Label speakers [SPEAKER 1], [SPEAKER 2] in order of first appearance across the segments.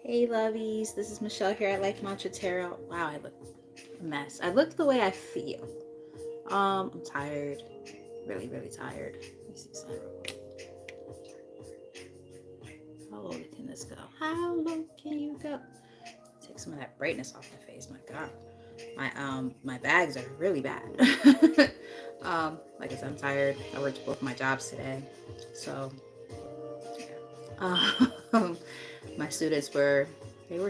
[SPEAKER 1] Hey lovies, this is Michelle here at Life Mantra Tarot. Wow, I look a mess. I look the way I feel. I'm tired. Really, really tired. Let me see something real quick. How low can this go? How low can you go? Take some of that brightness off my face. My God. My bags are really bad. Like I said, I'm tired. I worked both my jobs today. So yeah. My students were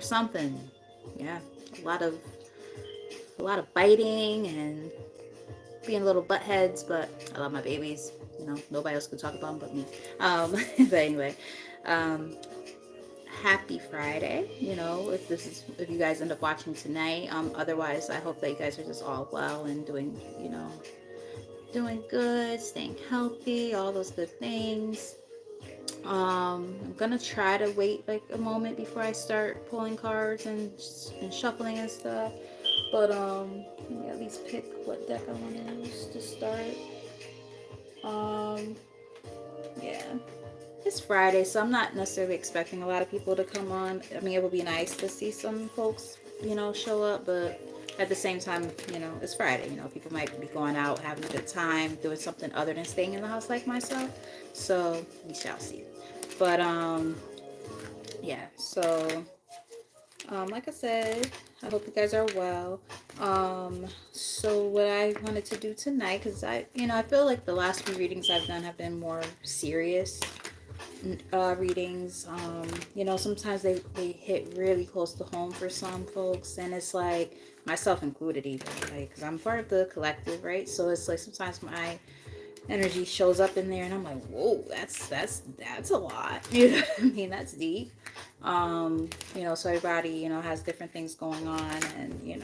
[SPEAKER 1] something. Yeah. A lot of a lot of biting and being little butt heads, but I love my babies. You know, nobody else can talk about them but me. But anyway, um, happy Friday. You know, if you guys end up watching tonight. Otherwise, I hope that you guys are just all well and doing, doing good, staying healthy, all those good things. I'm gonna try to wait like a moment before I start pulling cards and shuffling and stuff. But let me at least pick what deck I want to use to start. Um, yeah, it's Friday, so I'm not necessarily expecting a lot of people to come on. I mean, it would be nice to see some folks, show up, but at the same time, it's Friday. You know, people might be going out, having a good time, doing something other than staying in the house like myself. So we shall see. But yeah. So like I said, I hope you guys are well. So what I wanted to do tonight, because I feel like the last few readings I've done have been more serious readings. Sometimes they hit really close to home for some folks, and it's like myself included, even like because I'm part of the collective, right? So it's like sometimes my energy shows up in there and I'm like, whoa, that's a lot. You know what I mean? That's deep. So everybody, has different things going on, and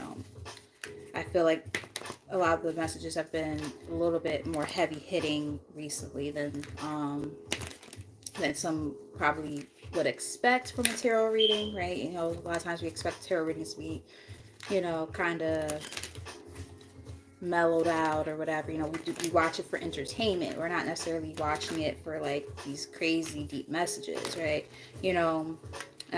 [SPEAKER 1] I feel like a lot of the messages have been a little bit more heavy hitting recently than some probably would expect from a tarot reading, right? A lot of times we expect tarot readings to be, kind of mellowed out or whatever. We watch it for entertainment. We're not necessarily watching it for like these crazy deep messages, right? And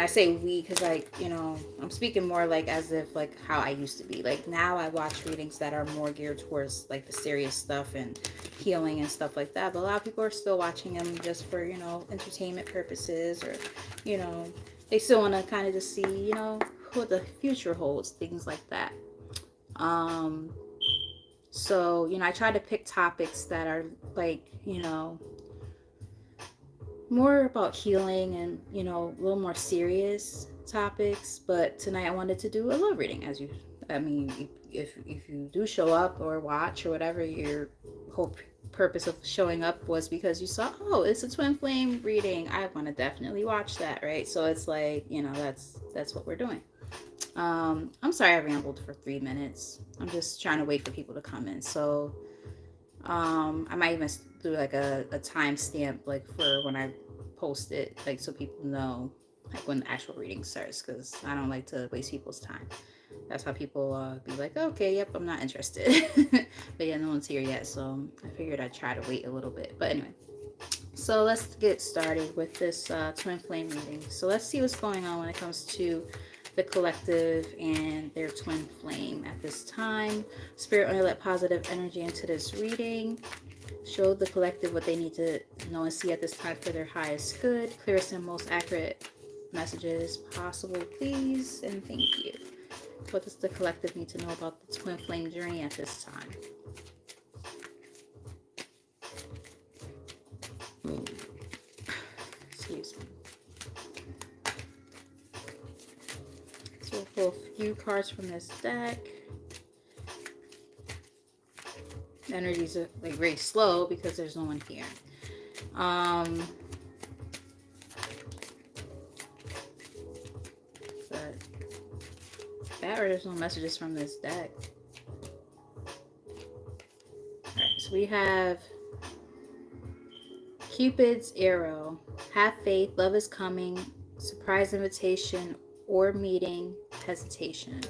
[SPEAKER 1] I say we because I'm speaking more like as if like how I used to be. Like now I watch readings that are more geared towards like the serious stuff and healing and stuff like that. But a lot of people are still watching them just for, entertainment purposes, or, you know, they still want to kind of just see, what the future holds, things like that. Um, I try to pick topics that are like, more about healing and, a little more serious topics. But tonight I wanted to do a love reading. If you do show up or watch or whatever, your whole purpose of showing up was because you saw, oh, it's a twin flame reading. I want to definitely watch that, right? So it's like, that's what we're doing. I'm sorry I rambled for 3 minutes. I'm just trying to wait for people to come in. So I might even do like a timestamp like for when I post it, like so people know like when the actual reading starts, because I don't like to waste people's time. That's how people be like, okay, yep, I'm not interested. But yeah, no one's here yet, so I figured I'd try to wait a little bit. But anyway, so let's get started with this twin flame reading. So let's see what's going on when it comes to the collective and their twin flame at this time. Spirit, only let positive energy into this reading. Show the collective what they need to know and see at this time for their highest good. Clearest and most accurate messages possible, please, and thank you. What does the collective need to know about the twin flame journey at this time? Excuse me. So we'll pull a few cards from this deck. The energies are like very slow because there's no one here. But that, or there's no messages from this deck. Alright, so we have Cupid's arrow. Have faith, love is coming, surprise invitation or meeting, hesitation.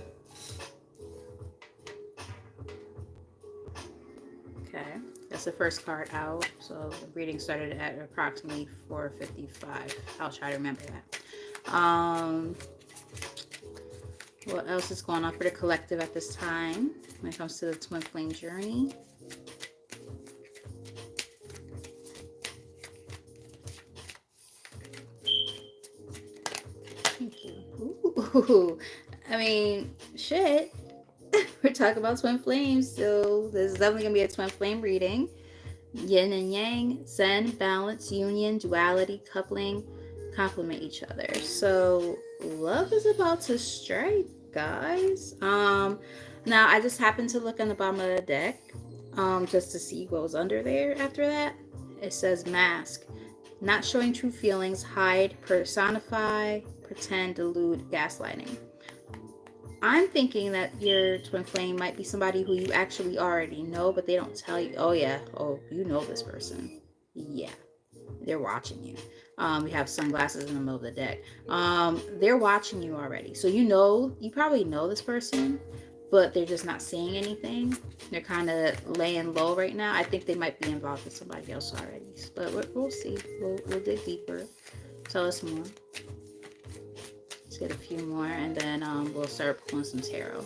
[SPEAKER 1] Okay, that's the first card out. So the reading started at approximately 4:55. I'll try to remember that. What else is going on for the collective at this time when it comes to the twin flame journey? Thank you. Ooh, I mean, shit. We're talking about twin flames, so this is definitely gonna be a twin flame reading. Yin and yang, zen, balance, union, duality, coupling, complement each other. So love is about to strike, guys. Now I just happened to look on the bottom of the deck, just to see what was under there after that. It says mask. Not showing true feelings, hide, personify, pretend, delude, gaslighting. I'm thinking that your twin flame might be somebody who you actually already know, but they don't tell you. Oh yeah, oh you know this person. Yeah, they're watching you. We have sunglasses in the middle of the deck. They're watching you already, so you probably know this person, but they're just not saying anything. They're kind of laying low right now. I think they might be involved with somebody else already, but we'll see. We'll dig deeper. Tell us more. Let's get a few more, and then we'll start pulling some tarot.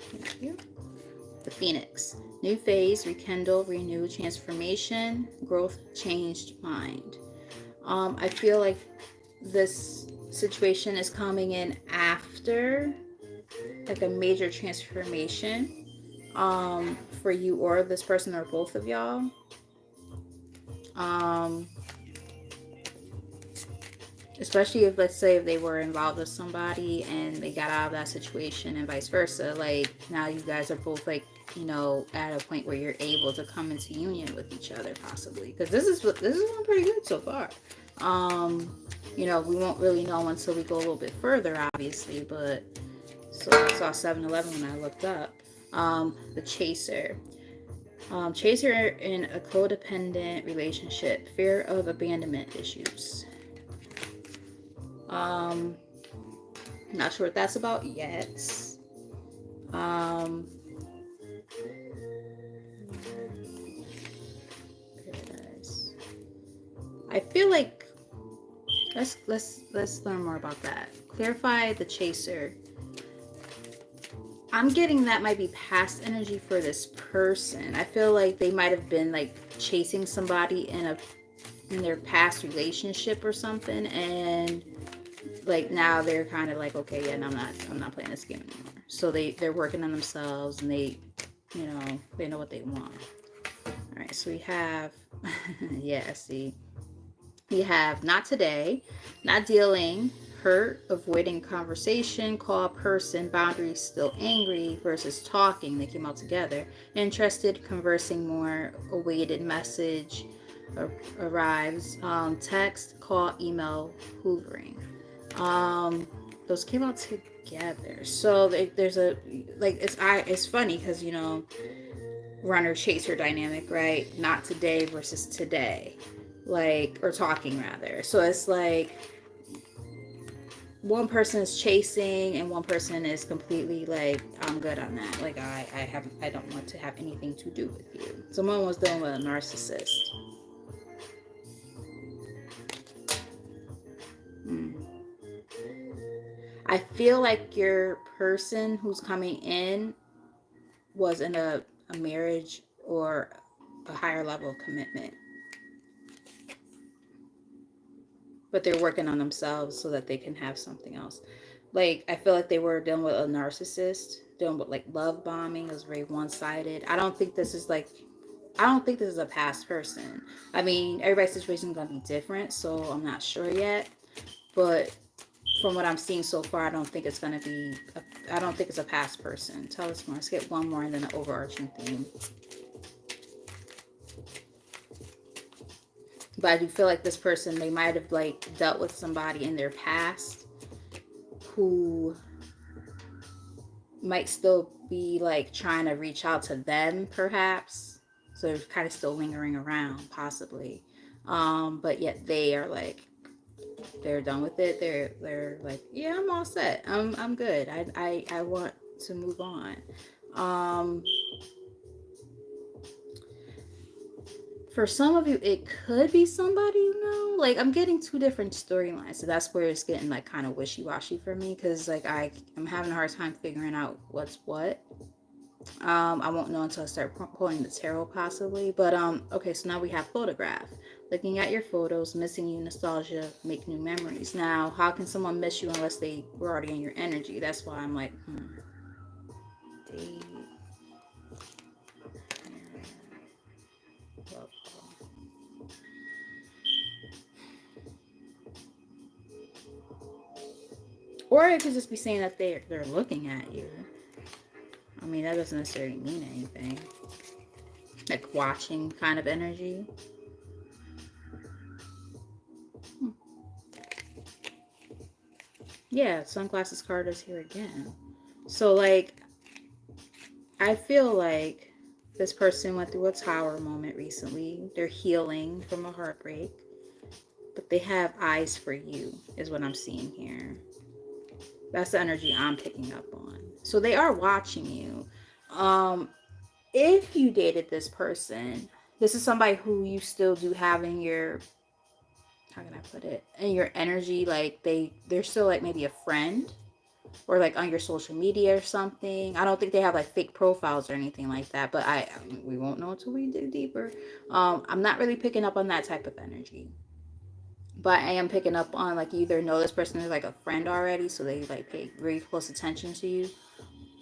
[SPEAKER 1] Thank you. The Phoenix. New phase, rekindle, renew, transformation, growth, changed mind. I feel like this situation is coming in after like a major transformation for you or this person or both of y'all. Especially if, let's say, if they were involved with somebody and they got out of that situation and vice versa. Like now you guys are both like, at a point where you're able to come into union with each other possibly, because this is going pretty good so far. We won't really know until we go a little bit further, obviously, but so I saw 7-Eleven when I looked up. The Chaser. Chaser in a codependent relationship, fear of abandonment issues. Not sure what that's about yet. Paradise. I feel like let's learn more about that. Clarify the Chaser. I'm getting that might be past energy for this person. I feel like they might have been like chasing somebody in their past relationship or something, and like now they're kind of like, okay, yeah, no, I'm not playing this game anymore. So they're working on themselves, and they know what they want. All right, so we have yeah, see, we have not today, not dealing, hurt, avoiding conversation, call person, boundaries, still angry, versus talking. They came out together. Interested, conversing more, awaited message arrives, text, call, email, hoovering. Those came out together. So there's a like it's funny because runner chaser dynamic, right? Not today versus today, like, or talking rather. So it's like one person is chasing and one person is completely like, I'm good on that. Like I don't want to have anything to do with you. Someone was dealing with a narcissist. I feel like your person who's coming in was in a marriage or a higher level of commitment. But they're working on themselves so that they can have something else. Like, I feel like they were dealing with a narcissist, dealing with like love bombing. It was very one-sided. I don't think this is a past person. I mean, everybody's situation is going to be different, so I'm not sure yet. But from what I'm seeing so far, I don't think it's a past person. Tell us more. Let's get one more and then an overarching theme. But I do feel like this person, they might have like dealt with somebody in their past who might still be like trying to reach out to them, perhaps. So they're kind of still lingering around, possibly. But yet they are like, they're done with it. They're like, yeah, I'm all set. I'm good. I want to move on. For some of you, it could be somebody you know. Like, I'm getting two different storylines, so that's where it's getting like kind of wishy-washy for me, because like I'm having a hard time figuring out what's what. I won't know until I start pulling the tarot possibly. But okay, so now we have photograph. Looking at your photos, missing you, nostalgia, make new memories. Now, how can someone miss you unless they were already in your energy? That's why I'm like, Date. Or it could just be saying that they're looking at you. I mean, that doesn't necessarily mean anything. Like watching kind of energy. Yeah, sunglasses card is here again. So like, I feel like this person went through a tower moment recently. They're healing from a heartbreak, but they have eyes for you, is what I'm seeing here. That's the energy I'm picking up on. So they are watching you. If you dated this person, this is somebody who you still do have in your, how can I put it, in your energy. Like they're still like maybe a friend, or like on your social media or something. I don't think they have like fake profiles or anything like that, but we won't know until we dig deeper. I'm not really picking up on that type of energy, but I am picking up on like you either know this person is like a friend already, so they like pay very close attention to you,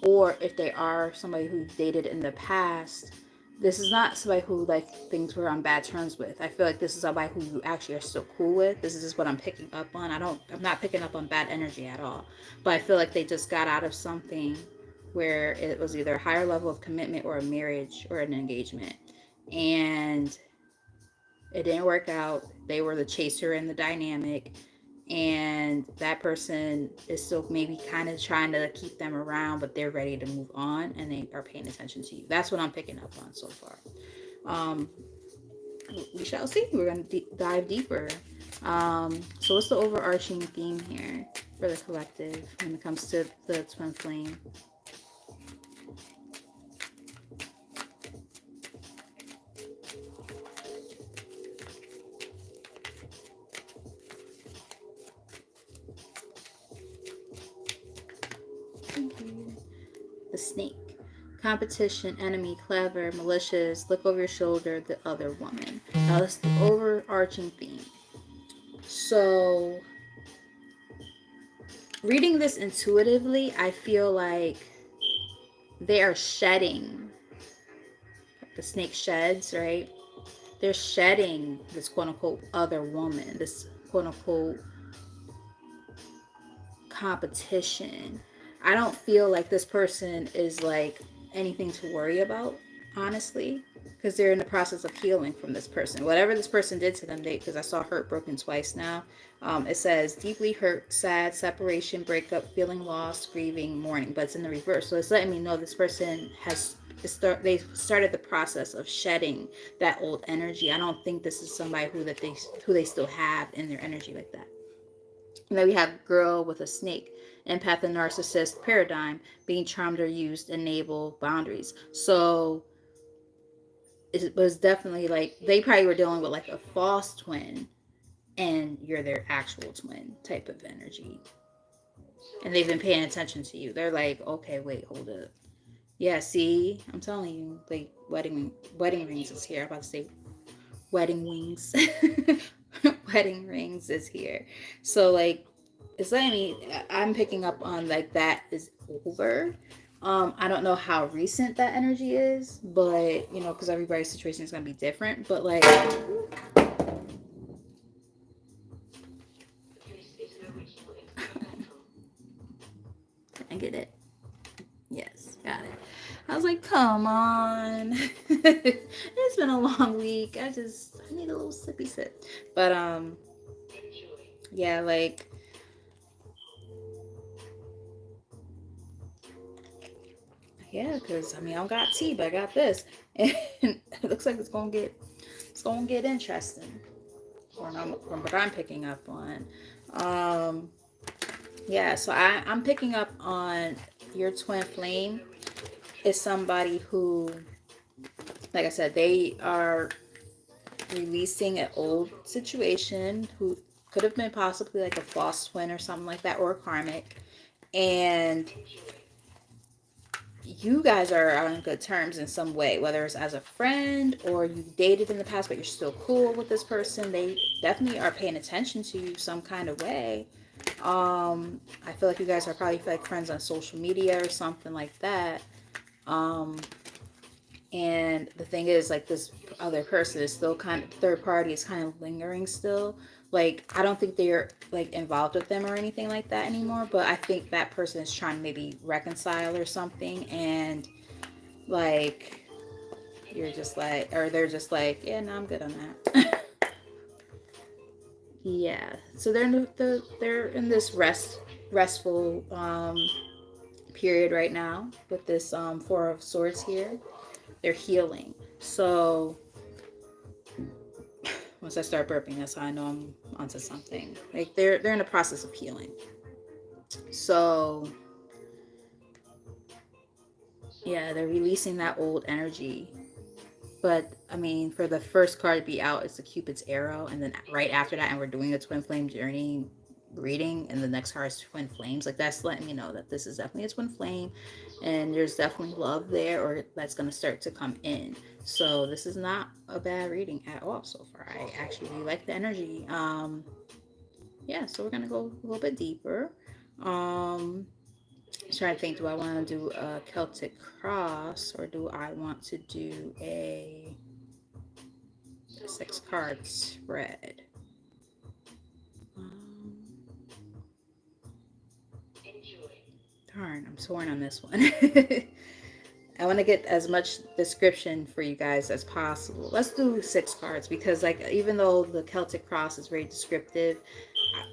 [SPEAKER 1] or if they are somebody who dated in the past, this is not somebody who like things were on bad terms with. I feel like this is somebody who you actually are still cool with. This is just what I'm picking up on. I'm not picking up on bad energy at all, but I feel like they just got out of something where it was either a higher level of commitment or a marriage or an engagement, and it didn't work out. They were the chaser in the dynamic, and that person is still maybe kind of trying to keep them around, but they're ready to move on and they are paying attention to you. That's what I'm picking up on so far. Um, we shall see. We're going to dive deeper. So, what's the overarching theme here for the collective when it comes to the twin flame? The snake. Competition, enemy, clever, malicious, look over your shoulder, the other woman. Now, that's the overarching theme. So, reading this intuitively, I feel like they are shedding. The snake sheds, right? They're shedding this quote unquote other woman, this quote unquote competition. I don't feel like this person is like anything to worry about, honestly, because they're in the process of healing from this person. Whatever this person did to them, because I saw hurt broken twice now. It says deeply hurt, sad, separation, breakup, feeling lost, grieving, mourning, but it's in the reverse. So it's letting me know this person they started the process of shedding that old energy. I don't think this is somebody who they still have in their energy like that. And then we have girl with a snake, empath and narcissist paradigm, being charmed or used, enable boundaries. So it was definitely like they probably were dealing with like a false twin, and you're their actual twin type of energy. And they've been paying attention to you. They're like, okay, wait, hold up. Yeah, see, I'm telling you, like wedding rings is here. I'm about to say wedding wings. Wedding rings is here. So like it's letting me, I'm picking up on like that is over. I don't know how recent that energy is, but you know, because everybody's situation is gonna be different. But like I get it. Yes, got it. I was like, come on. It's been a long week. I need a little sippy sip. But yeah, like yeah, because I mean I don't got tea, but I got this. And it looks like it's gonna get interesting. From what I'm picking up on. Yeah, so I'm picking up on your twin flame is somebody who, like I said, they are releasing an old situation who could have been possibly like a false twin or something like that, or a karmic. And you guys are on good terms in some way, whether it's as a friend or you dated in the past but you're still cool with this person. They definitely are paying attention to you some kind of way. I feel like you guys are probably like friends on social media or something like that. And the thing is, like, this other person is still kind of, third party is kind of lingering still. Like, I don't think they're like involved with them or anything like that anymore, but I think that person is trying to maybe reconcile or something. And like, you're just like, or they're just like, yeah, no, I'm good on that. Yeah, so they're in this restful period right now with this Four of Swords here. They're healing. So once I start burping, that's how I know I'm onto something. Like, they're in the process of healing. So yeah, they're releasing that old energy. But I mean, for the first card to be out, it's the Cupid's arrow, and then right after that, and we're doing a twin flame journey reading, and the next card is twin flames. Like, that's letting me know that this is definitely a twin flame, and there's definitely love there, or that's going to start to come in. So this is not a bad reading at all so far. I actually really like the energy. Yeah, so we're gonna go a little bit deeper. Trying to think, do I want to do a Celtic cross, or do I want to do a 6-card spread? Darn, I'm torn on this one. I want to get as much description for you guys as possible. Let's do 6 cards, because like, even though the Celtic cross is very descriptive,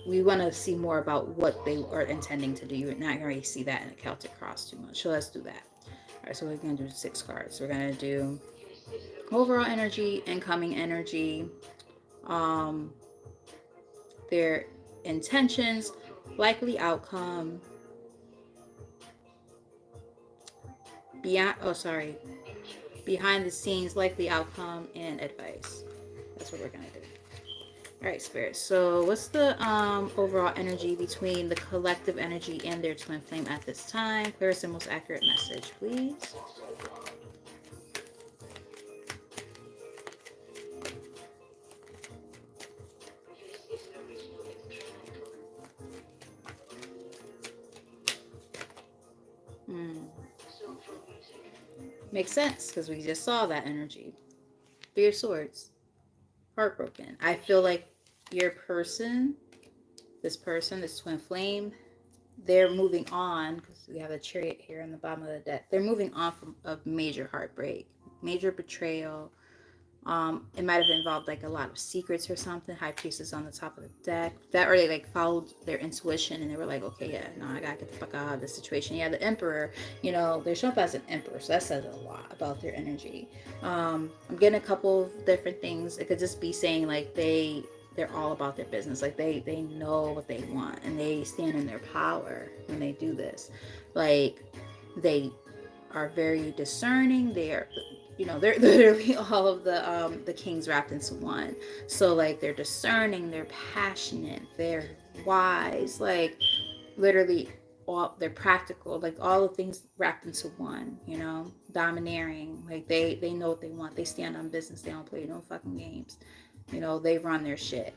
[SPEAKER 1] we want to see more about what they are intending to do. You're not going to really see that in a Celtic cross too much. So let's do that. All right, so we're going to do 6 cards. We're going to do overall energy, incoming energy, their intentions, likely outcome, behind the scenes, likely outcome, and advice. That's what we're going to do. All right, Spirit. So what's the overall energy between the collective energy and their twin flame at this time? Clearest and most accurate message, please. Makes sense, because we just saw that energy. 3 of Swords. Heartbroken. I feel like your person, this twin flame, they're moving on, because we have a chariot here on the bottom of the deck. They're moving on from a major heartbreak, major betrayal. It might have involved like a lot of secrets or something. High Priestess on the top of the deck. That, or they like followed their intuition and they were like, okay, yeah, no, I gotta get the fuck out of this situation. Yeah, the Emperor, you know, they're showing up as an Emperor, so that says a lot about their energy. I'm getting a couple of different things. It could just be saying like they're all about their business. Like they know what they want and they stand in their power when they do this. Like, they are very discerning. They are, you know, they're literally all of the kings wrapped into one. So like, they're discerning, they're passionate, they're wise, like literally all, they're practical, like all the things wrapped into one, you know, domineering. Like, they know what they want. They stand on business. They don't play no fucking games. You know, they run their shit.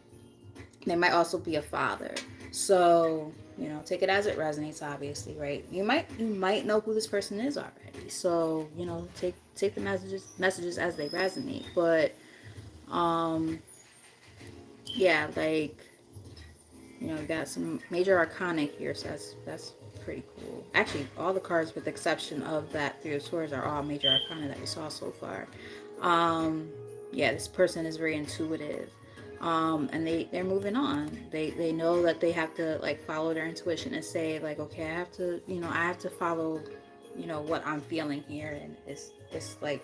[SPEAKER 1] They might also be a father. So, you know, take it as it resonates, obviously, right? You might know who this person is already. So, you know, take the messages as they resonate. But yeah, like, you know, we got some major arcana here, so that's pretty cool. Actually, all the cards with the exception of that 3 of Swords are all major arcana that we saw so far. Yeah, this person is very intuitive. And they're moving on. They know that they have to like follow their intuition and say like, okay, I have to follow, you know, what I'm feeling here, and it's like,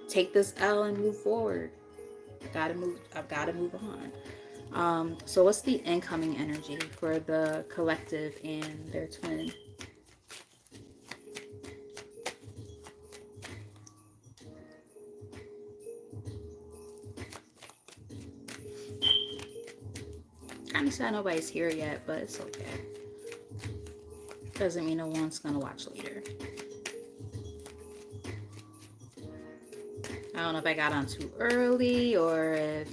[SPEAKER 1] take this L and move forward. I've gotta move on. So what's the incoming energy for the collective and their twin? Obviously, nobody's here yet, but it's okay. Doesn't mean no one's gonna watch later. I don't know if I got on too early or if,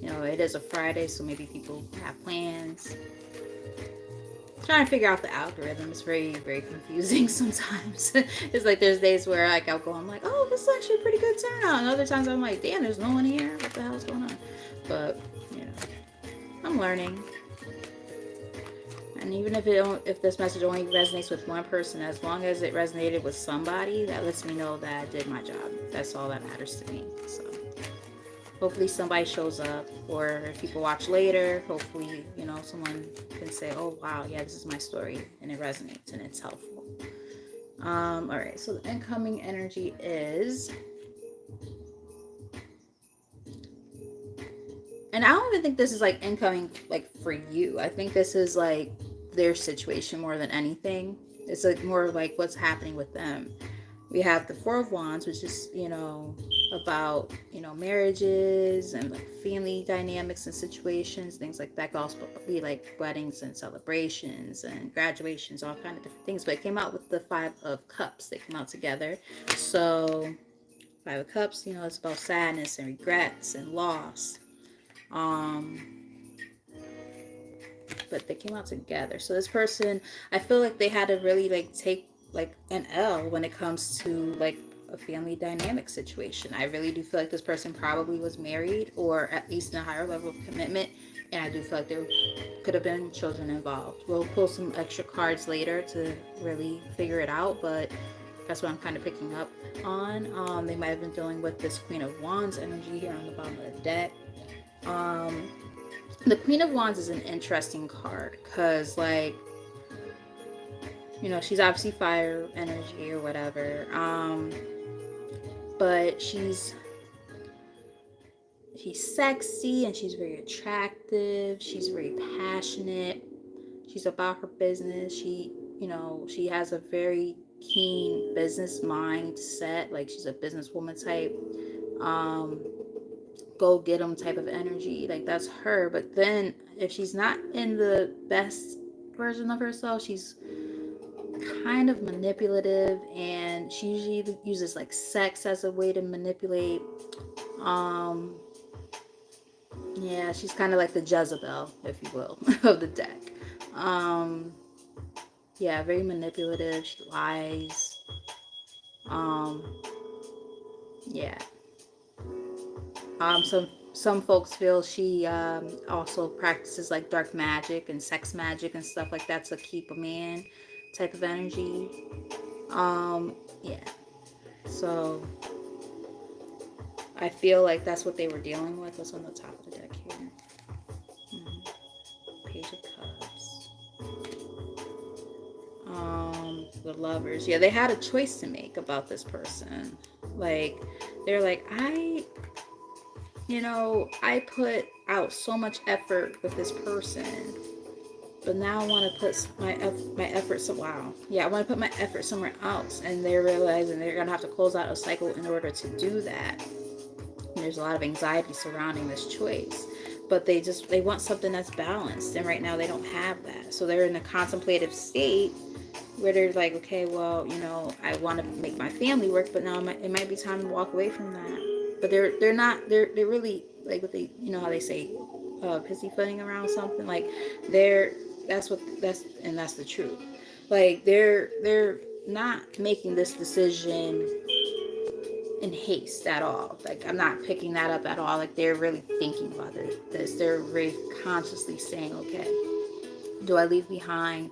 [SPEAKER 1] you know, it is a Friday, so maybe people have plans. Trying to figure out the algorithm is very, very confusing sometimes. It's like there's days where like I'll go, I'm like, oh, this is actually a pretty good turnout. And other times I'm like, damn, there's no one here. What the hell's going on? But, you know, I'm learning. And even if this message only resonates with one person, as long as it resonated with somebody, that lets me know that I did my job. That's all that matters to me. So hopefully somebody shows up, or if people watch later, hopefully, you know, someone can say, oh wow, yeah, this is my story, and it resonates and it's helpful. All right, so the incoming energy is, and I don't even think this is like incoming like for you. I think this is like their situation more than anything. It's like more like what's happening with them. We have the Four of Wands, which is, you know, about, you know, marriages and like family dynamics and situations, things like that. Could also be like weddings and celebrations and graduations, all kind of different things. But it came out with the Five of Cups. They come out together. So Five of Cups, you know, it's about sadness and regrets and loss. But they came out together. So this person, I feel like they had to really like take like an L when it comes to like a family dynamic situation. I really do feel like this person probably was married or at least in a higher level of commitment. And I do feel like there could have been children involved. We'll pull some extra cards later to really figure it out, but that's what I'm kind of picking up on. They might have been dealing with this Queen of Wands energy here on the bottom of the deck. The Queen of Wands is an interesting card because, like, you know, she's obviously fire energy or whatever. But she's sexy and she's very attractive. She's very passionate. She's about her business. She, you know, she has a very keen business mindset. Like, she's a businesswoman type. Go get them type of energy. Like, that's her. But then if she's not in the best version of herself, she's kind of manipulative, and she usually uses like sex as a way to manipulate. Yeah, she's kind of like the Jezebel, if you will, of the deck. Yeah, very manipulative. She lies. Yeah. Some folks feel she also practices like dark magic and sex magic and stuff like that to keep a man type of energy. Yeah. So I feel like that's what they were dealing with. What's on the top of the deck here? Page of Cups. The Lovers. Yeah, they had a choice to make about this person. Like, they're like, you know, I put out so much effort with this person, but now I want to put my effort I want to put my effort somewhere else, and they're realizing they're gonna have to close out a cycle in order to do that. And there's a lot of anxiety surrounding this choice, but they want something that's balanced, and right now they don't have that. So they're in a contemplative state where they're like, okay, well, you know, I want to make my family work, but now it might be time to walk away from that. But they're really like what they, you know how they say, pussyfooting around something. Like that's the truth. Like they're not making this decision in haste at all. Like, I'm not picking that up at all. Like, they're really thinking about this. They're very consciously saying, okay, do I leave behind,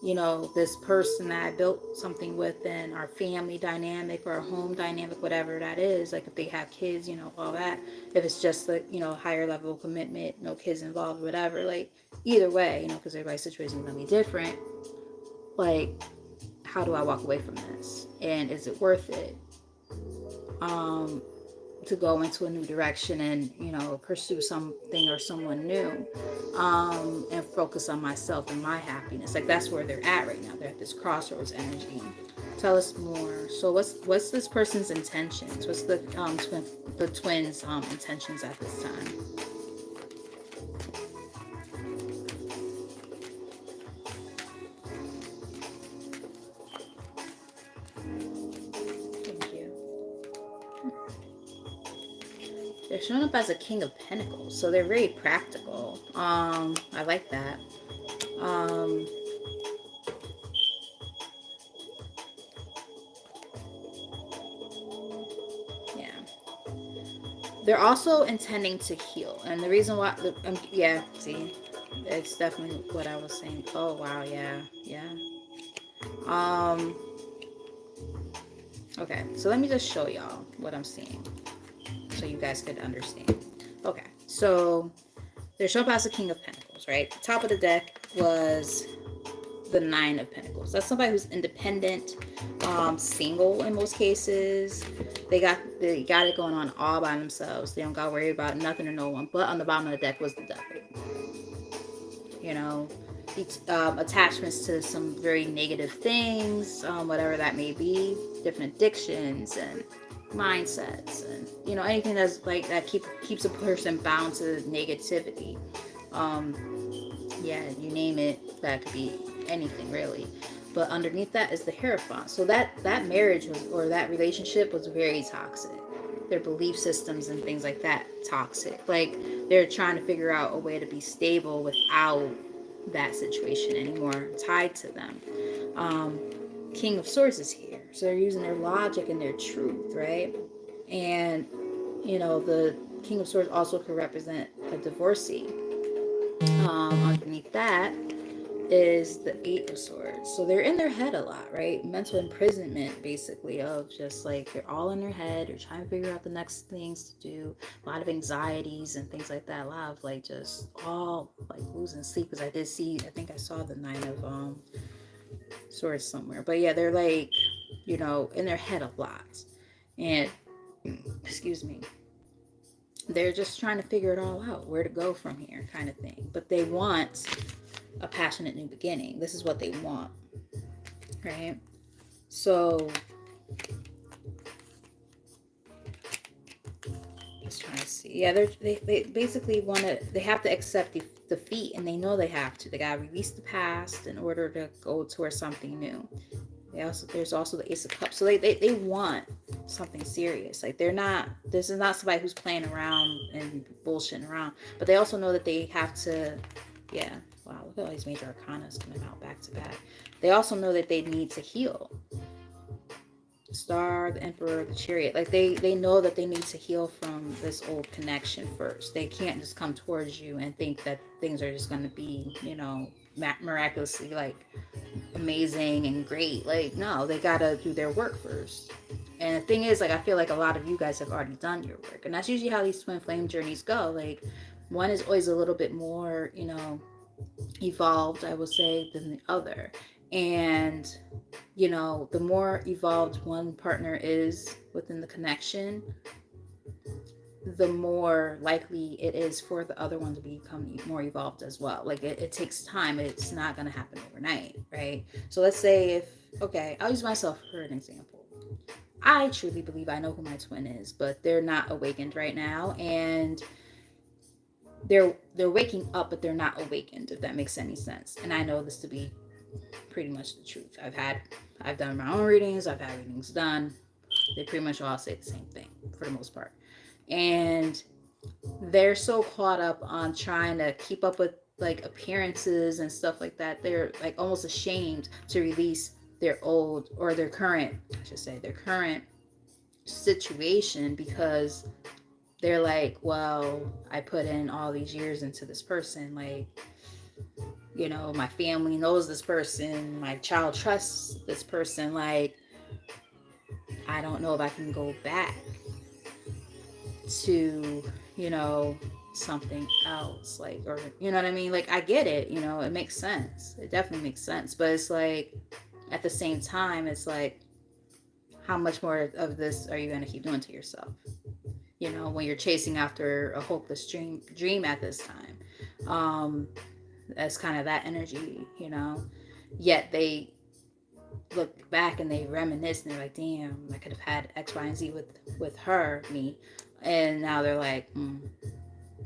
[SPEAKER 1] you know, this person that I built something with, and our family dynamic or our home dynamic, whatever that is, like if they have kids, you know, all that, if it's just like, you know, higher level of commitment, no kids involved, whatever, like either way, you know, because everybody's situation is going to be different. Like, how do I walk away from this? And is it worth it? To go into a new direction and, you know, pursue something or someone new, and focus on myself and my happiness. Like, that's where they're at right now. They're at this crossroads energy. Tell us more. So what's this person's intentions? What's the twins intentions at this time? They're showing up as a King of Pentacles, so they're very practical. I like that. Um, yeah. They're also intending to heal, and the reason why, yeah, see, it's definitely what I was saying. Oh wow, yeah, yeah. Um, okay, so let me just show y'all what I'm seeing, so you guys could understand. Okay, so they're showing up as the King of Pentacles, right? Top of the deck was the Nine of Pentacles. That's somebody who's independent, single in most cases. They got it going on all by themselves. They don't got to worry about nothing or no one. But on the bottom of the deck was the Devil. You know, attachments to some very negative things, whatever that may be, different addictions and mindsets, and anything that's like that keeps a person bound to negativity. Um, yeah, you name it, that could be anything really. But underneath that is the Hierophant. So that marriage was, or that relationship was very toxic. Their belief systems and things like that, toxic. Like they're trying to figure out a way to be stable without that situation anymore tied to them. Um, King of Swords is here. So they're using their logic and their truth, right? And the King of Swords also could represent a divorcee. Underneath that is the Eight of Swords. So they're in their head a lot, right? Mental imprisonment, basically, of just like they're all in their head. They're trying to figure out the next things to do. A lot of anxieties and things like that. A lot of like just all like losing sleep. Because I think I saw the Nine of Swords somewhere. But yeah, they're like, in their head a lot. And, excuse me, they're just trying to figure it all out, where to go from here, kind of thing. But they want a passionate new beginning. This is what they want, right? So just trying to see. Yeah, they basically want to. They have to accept defeat, and they know they have to. They gotta release the past in order to go towards something new. There's also the Ace of Cups. So they want something serious. Like this is not somebody who's playing around and bullshitting around. But they also know that they have to, yeah. Wow, look at all these major arcana coming out back to back. They also know that they need to heal. Star, the Emperor, the Chariot. Like they know that they need to heal from this old connection first. They can't just come towards you and think that things are just going to be, miraculously like amazing and great. Like, no, they gotta do their work first. And the thing is, like, I feel like a lot of you guys have already done your work, and that's usually how these twin flame journeys go. Like, one is always a little bit more, evolved, I would say, than the other. And the more evolved one partner is within the connection, the more likely it is for the other one to become more evolved as well. Like it takes time. It's not going to happen overnight, right? So let's say I'll use myself for an example. I truly believe I know who my twin is, but they're not awakened right now, and they're waking up, but they're not awakened, if that makes any sense. And I know this to be pretty much the truth. I've done my own readings, I've had readings done. They pretty much all say the same thing for the most part. And they're so caught up on trying to keep up with like appearances and stuff like that. They're like almost ashamed to release their old, or their current, I should say, their current situation, because they're like, well, I put in all these years into this person. Like, my family knows this person. My child trusts this person. Like, I don't know if I can go back to, something else. Like, or, you know what I mean? Like, I get it. It makes sense. It definitely makes sense. But it's like, at the same time, it's like, how much more of this are you going to keep doing to yourself? When you're chasing after a hopeless dream at this time. That's kind of that energy, Yet they look back and they reminisce and they're like, damn, I could have had X, Y, and Z with me. And now they're like,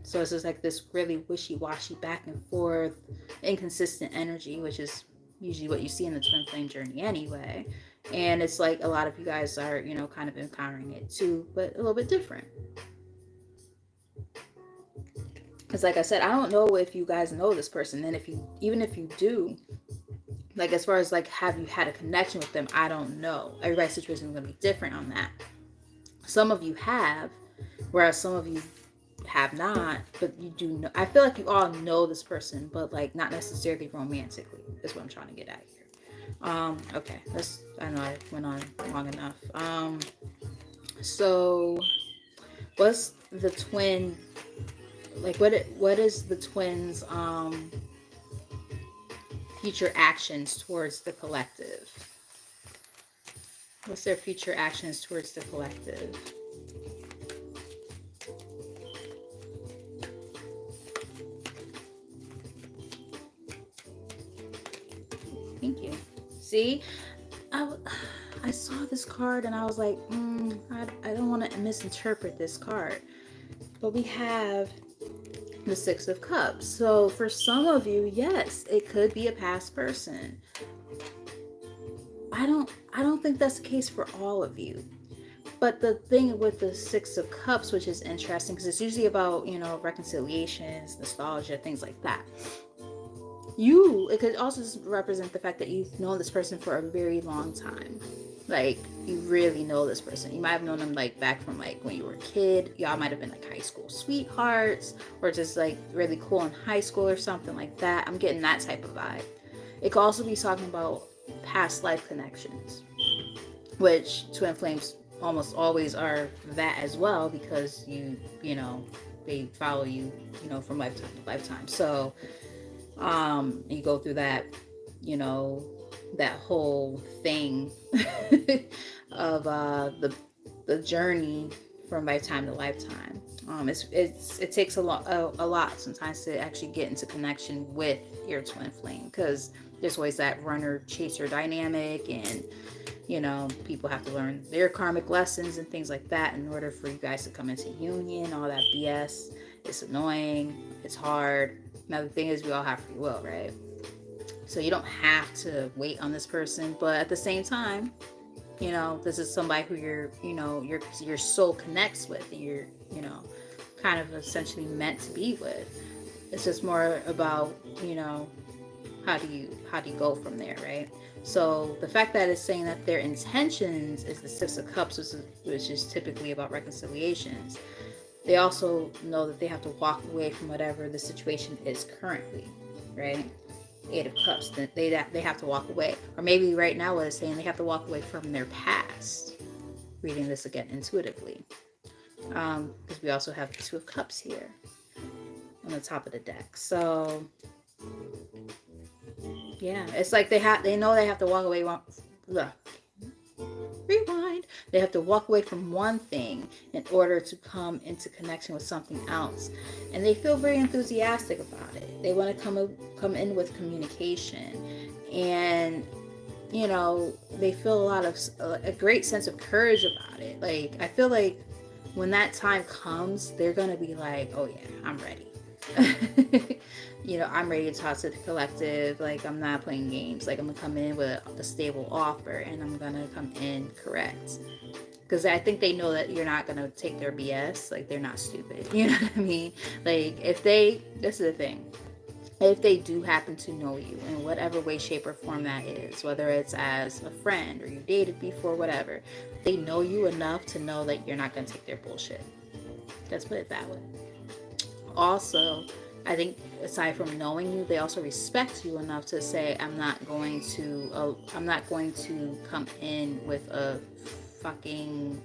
[SPEAKER 1] So it's just like this really wishy-washy back and forth, inconsistent energy, which is usually what you see in the twin flame journey anyway. And it's like a lot of you guys are, kind of encountering it too, but a little bit different. Because like I said, I don't know if you guys know this person. And if you, even if you do, like as far as like, have you had a connection with them? I don't know. Everybody's situation is going to be different on that. Some of you have, whereas some of you have not, but you do know. I feel like you all know this person, but like not necessarily romantically, is what I'm trying to get at here. Okay, that's, I know I went on long enough. So what's the twin, like what is the twins future actions towards the collective? What's their future actions towards the collective? Thank you. See, I saw this card and I was like, I don't want to misinterpret this card. But we have the Six of Cups. So for some of you, yes, it could be a past person. I don't think that's the case for all of you. But the thing with the Six of Cups, which is interesting, because it's usually about, reconciliations, nostalgia, things like that. It could also represent the fact that you've known this person for a very long time. Like, you really know this person. You might have known them like back from like when you were a kid. Y'all might have been like high school sweethearts, or just like really cool in high school or something like that. I'm getting that type of vibe. It could also be talking about past life connections, which twin flames almost always are that as well, because they follow you, from lifetime to lifetime. So you go through that, that whole thing of the journey from lifetime to lifetime. It takes a lot sometimes to actually get into connection with your twin flame, because there's always that runner chaser dynamic, and people have to learn their karmic lessons and things like that in order for you guys to come into union. All that BS, it's annoying, it's hard. Now the thing is, we all have free will, right? So you don't have to wait on this person, but at the same time, this is somebody who your soul connects with, and you're, kind of essentially meant to be with. It's just more about, how do you go from there, right? So the fact that it's saying that their intentions is the Six of Cups, which is typically about reconciliations, they also know that they have to walk away from whatever the situation is currently, right? Eight of Cups, they have to walk away. Or maybe right now what it's saying, they have to walk away from their past. Reading this again intuitively. Because we also have the Two of Cups here on the top of the deck. So yeah, it's like they know they have to walk away. Rewind. They have to walk away from one thing in order to come into connection with something else, and they feel very enthusiastic about it. They want to come in with communication, and they feel a great sense of courage about it. Like, I feel like when that time comes, they're gonna be like, oh yeah, I'm ready. I'm ready to talk to the collective. Like, I'm not playing games. Like, I'm gonna come in with a stable offer, and I'm gonna come in correct, because I think they know that you're not gonna take their BS. Like, they're not stupid. You know what I mean? Like, this is the thing, if they do happen to know you in whatever way, shape, or form that is, whether it's as a friend or you dated before, whatever, they know you enough to know that you're not going to take their bullshit. Let's put it that way. Also, I think aside from knowing you, they also respect you enough to say, I'm not going to come in with a fucking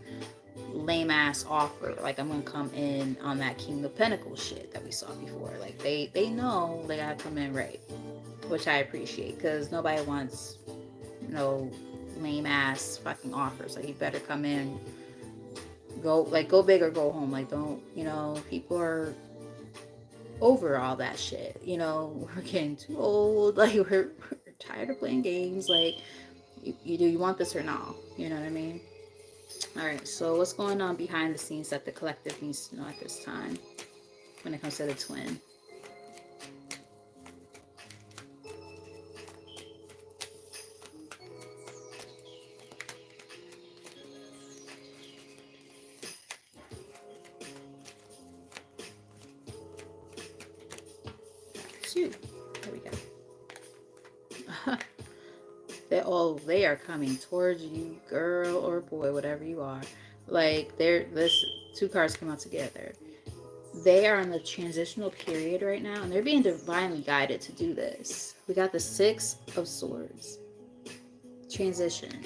[SPEAKER 1] lame ass offer. Like, I'm gonna come in on that King of Pentacles shit that we saw before. Like, they know they gotta come in right, which I appreciate, because nobody wants no lame ass fucking offers. Like, you better come in, go big or go home. Like, don't, people are over all that shit. We're getting too old. Like, we're tired of playing games. Like, you want this or not? You know what I mean? All right, so what's going on behind the scenes that the collective needs to know at this time when it comes to the twin? towards you. There we go. They are coming towards you, girl or boy, whatever you are. Like this two cards come out together. They are in the transitional period right now, and they're being divinely guided to do this. We got the Six of Swords. Transition.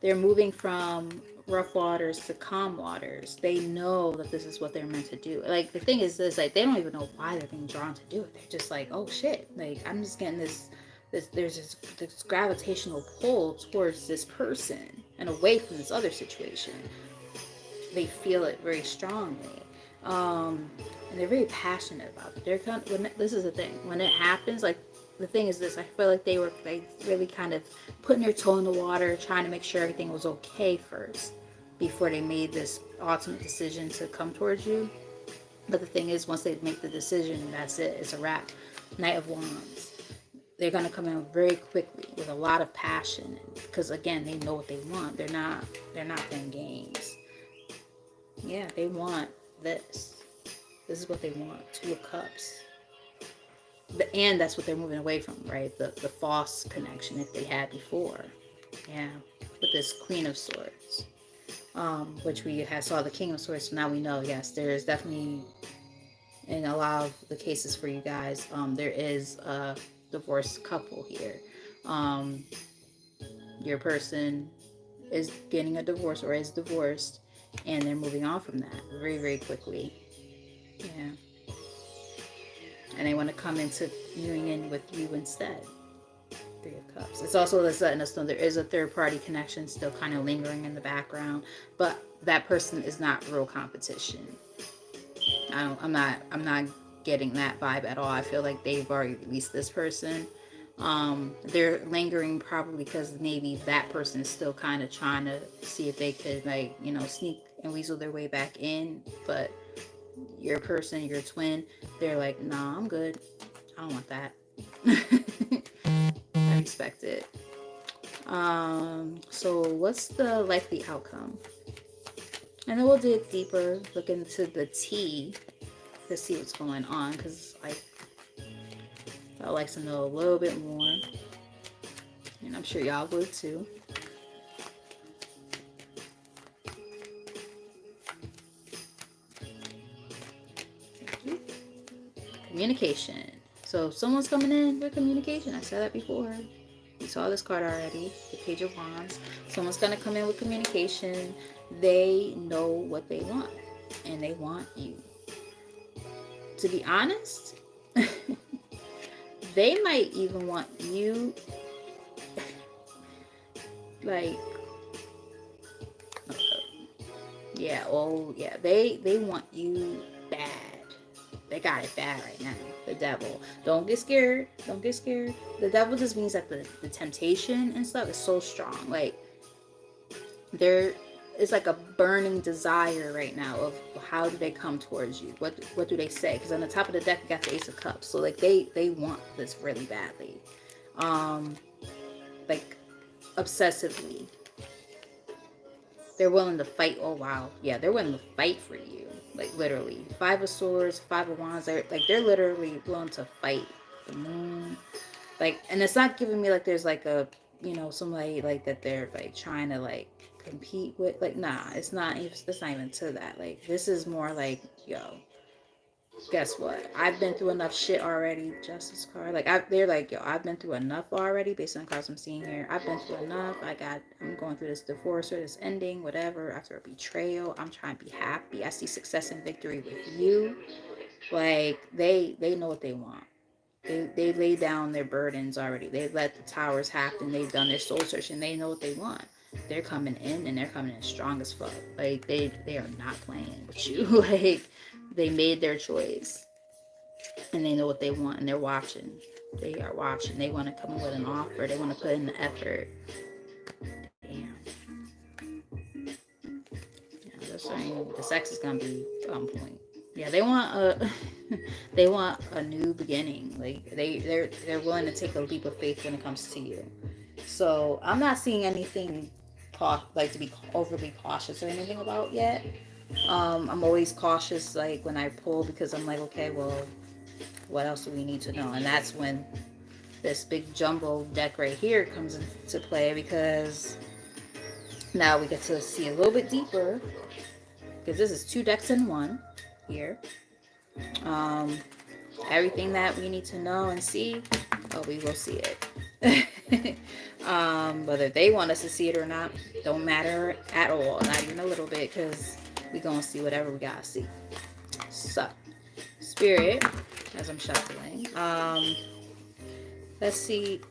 [SPEAKER 1] They're moving from rough waters to calm waters. They know that this is what they're meant to do. Like, the thing is this, like, they don't even know why they're being drawn to do it. They're just like, oh shit, like, I'm just getting there's this gravitational pull towards this person and away from this other situation. They feel it very strongly. And they're very passionate about it. This is the thing. When it happens, like, the thing is this, I feel like they were like really kind of putting their toe in the water, trying to make sure everything was okay first before they made this ultimate decision to come towards you. But the thing is, once they make the decision, that's it. It's a wrap. Knight of Wands. They're going to come in very quickly with a lot of passion because, again, they know what they want. They're not playing games. Yeah, they want this. This is what they want. Two of Cups. And that's what they're moving away from, right? The false connection that they had before. Yeah. With this Queen of Swords. Which we had saw the King of Swords. So now we know, yes, there is definitely, in a lot of the cases for you guys, there is a divorced couple here. Your person is getting a divorce or is divorced, and they're moving on from that very, very quickly. Yeah. And they want to come into union with you instead. Three of Cups. It's also letting us know there is a third party connection still kind of lingering in the background, but that person is not real competition. I'm not getting that vibe at all. I feel like they've already released this person. They're lingering probably because maybe that person is still kind of trying to see if they could, like, sneak and weasel their way back in, but your person, your twin, they're like, nah, I'm good. I don't want that. I respect it. So what's the likely outcome? And then we'll dig deeper, look into the tea to see what's going on, because I'd like to know a little bit more. And I'm sure y'all would too. Communication. So if someone's coming in with communication, I said that before. We saw this card already, the Page of Wands. Someone's going to come in with communication. They know what they want, and they want you. To be honest, they might even want you, like, yeah, they want you bad. They got it bad right now. The devil. Don't get scared. Don't get scared. The devil just means that the temptation and stuff is so strong. Like, there is like a burning desire right now of how do they come towards you? What do they say? Because on the top of the deck, you got the Ace of Cups. So, like, they want this really badly. Like, obsessively. They're willing to fight. Oh, wow. Yeah, they're willing to fight for you. Like, literally. Five of Swords, Five of Wands. They're literally willing to fight. The Moon. Like, and it's not giving me, like, there's, like, a, somebody, like, that they're, like, trying to, like, compete with. Like, nah, it's not even to that. Like, this is more like, yo, guess what? I've been through enough shit already. Justice card. Like, they're like, yo, I've been through enough already based on the cards I'm seeing here. I've been through enough. I'm going through this divorce or this ending, whatever, after a betrayal. I'm trying to be happy. I see success and victory with you. Like, they know what they want. They laid down their burdens already. They let the towers happen. They've done their soul searching. They know what they want. They're coming in, and they're coming in strong as fuck. Like, they are not playing with you. Like, they made their choice, and they know what they want, and they're watching. They are watching. They want to come in with an offer. They want to put in the effort. Damn. Yeah, they're saying the sex is gonna be on point. Yeah, they want a new beginning. Like, they're willing to take a leap of faith when it comes to you. So I'm not seeing anything like to be overly cautious or anything about yet. I'm always cautious, like, when I pull, because I'm like, okay, well, what else do we need to know? And that's when this big jumbo deck right here comes into play, because now we get to see a little bit deeper, because this is 2 decks in one here. Everything that we need to know and see, oh, we will see it. Whether they want us to see it or not, don't matter at all, not even a little bit, because we gonna see whatever we gotta see. So, Spirit, as I'm shuffling, let's see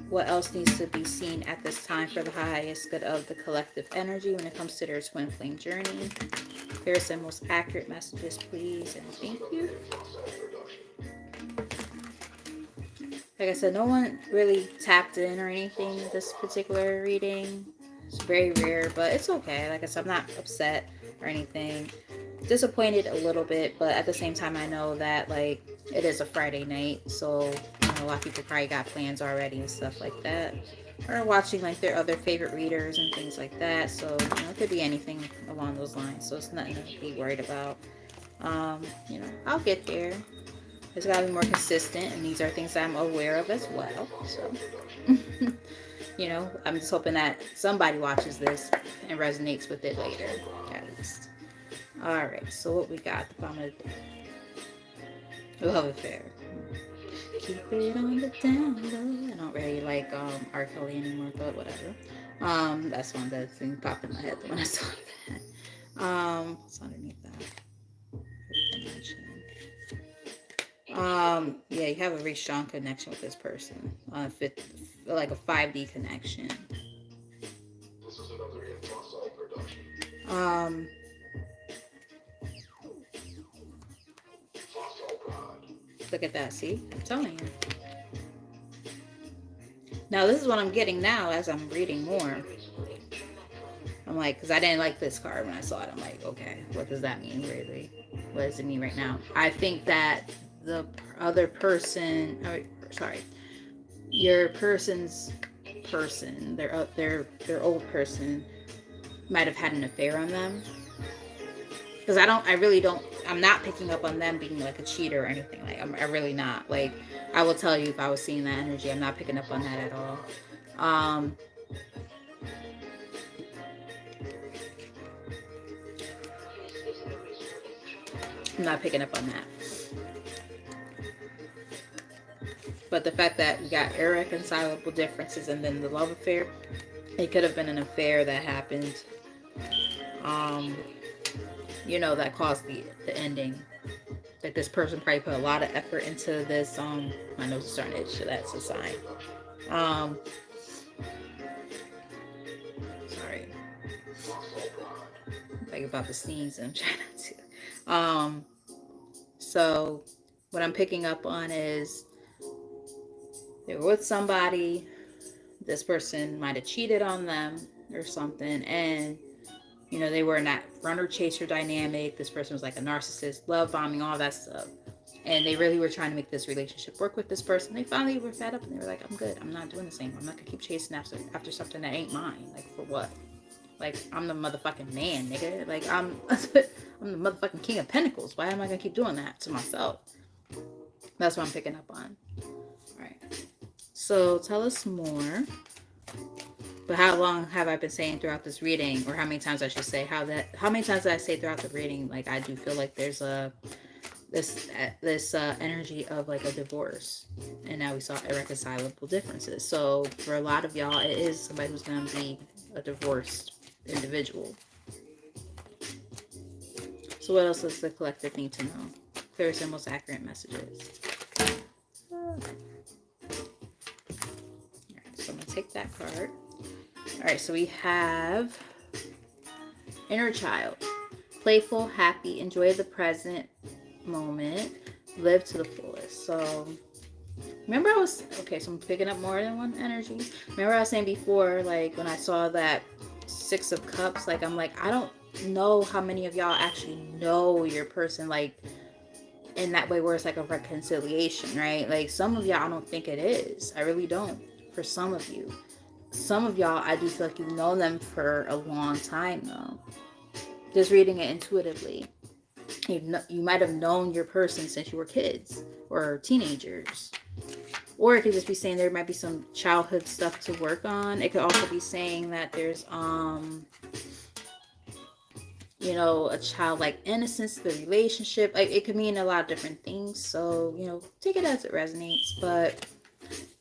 [SPEAKER 1] what else needs to be seen at this time for the highest good of the collective energy when it comes to their twin flame journey. Clearest and most accurate messages, please, and thank you. Like I said, no one really tapped in or anything in this particular reading. It's very rare, but it's okay. Like I said, I'm not upset or anything. Disappointed a little bit, but at the same time, I know that, like, it is a Friday night, so, you know, a lot of people probably got plans already and stuff like that. Or watching, like, their other favorite readers and things like that. So, you know, it could be anything along those lines. So it's nothing to be worried about. You know, I'll get there. It's got to be more consistent, and these are things that I'm aware of as well. So, you know, I'm just hoping that somebody watches this and resonates with it later, at least. All right, so what we got? The bottom of the Love Affair. Keep it on the down low. I don't really like R. Kelly anymore, but whatever. That's one that thing popped in my head when I saw that. What's underneath that? Yeah, you have a very strong connection with this person. Like a 5D connection. Look at that, see? I'm telling you. Now, this is what I'm getting now as I'm reading more. I'm like, because I didn't like this card when I saw it. I'm like, okay, what does that mean, really? What does it mean right now? I think that the other person, your person's person, their old person might have had an affair on them. Because I'm not picking up on them being like a cheater or anything. Like, I'm really not. Like, I will tell you if I was seeing that energy, I'm not picking up on that at all. I'm not picking up on that. But the fact that we got irreconcilable differences and then the love affair, it could have been an affair that happened, you know, that caused the ending. Like, this person probably put a lot of effort into this. My nose is starting to itch, so that's a sign. Sorry. Like, about to sneeze, I'm trying not to. So what I'm picking up on is they were with somebody. This person might have cheated on them or something, and you know, they were in that runner chaser dynamic. This person was like a narcissist, love bombing, all that stuff. And they really were trying to make this relationship work with this person. They finally were fed up and they were like, I'm good. I'm not doing the same. I'm not gonna keep chasing after something that ain't mine. Like, for what? Like, I'm the motherfucking man, nigga. Like, I'm the motherfucking king of pentacles. Why am I gonna keep doing that to myself? That's what I'm picking up on. All right. So tell us more. But how long have I been saying throughout this reading, or how many times I should say, how many times did I say throughout the reading, like, I do feel like there's this energy of like a divorce, and now we saw irreconcilable differences. So for a lot of y'all, it is somebody who's going to be a divorced individual. So what else does the collective need to know? Clearest and most accurate messages. Alright, so I'm going to take that card. Alright, so we have inner child. Playful, happy, enjoy the present moment, live to the fullest. So remember so I'm picking up more than one energy. Remember I was saying before, like, when I saw that 6 of Cups, like, I'm like, I don't know how many of y'all actually know your person, like, in that way where it's like a reconciliation, right? Like, some of y'all, I don't think it is. I really don't. For some of you. Some of y'all, I do feel like you've known them for a long time, though. Just reading it intuitively. You might have known your person since you were kids or teenagers. Or it could just be saying there might be some childhood stuff to work on. It could also be saying that there's a childlike innocence to the relationship. Like, it could mean a lot of different things. So, take it as it resonates, but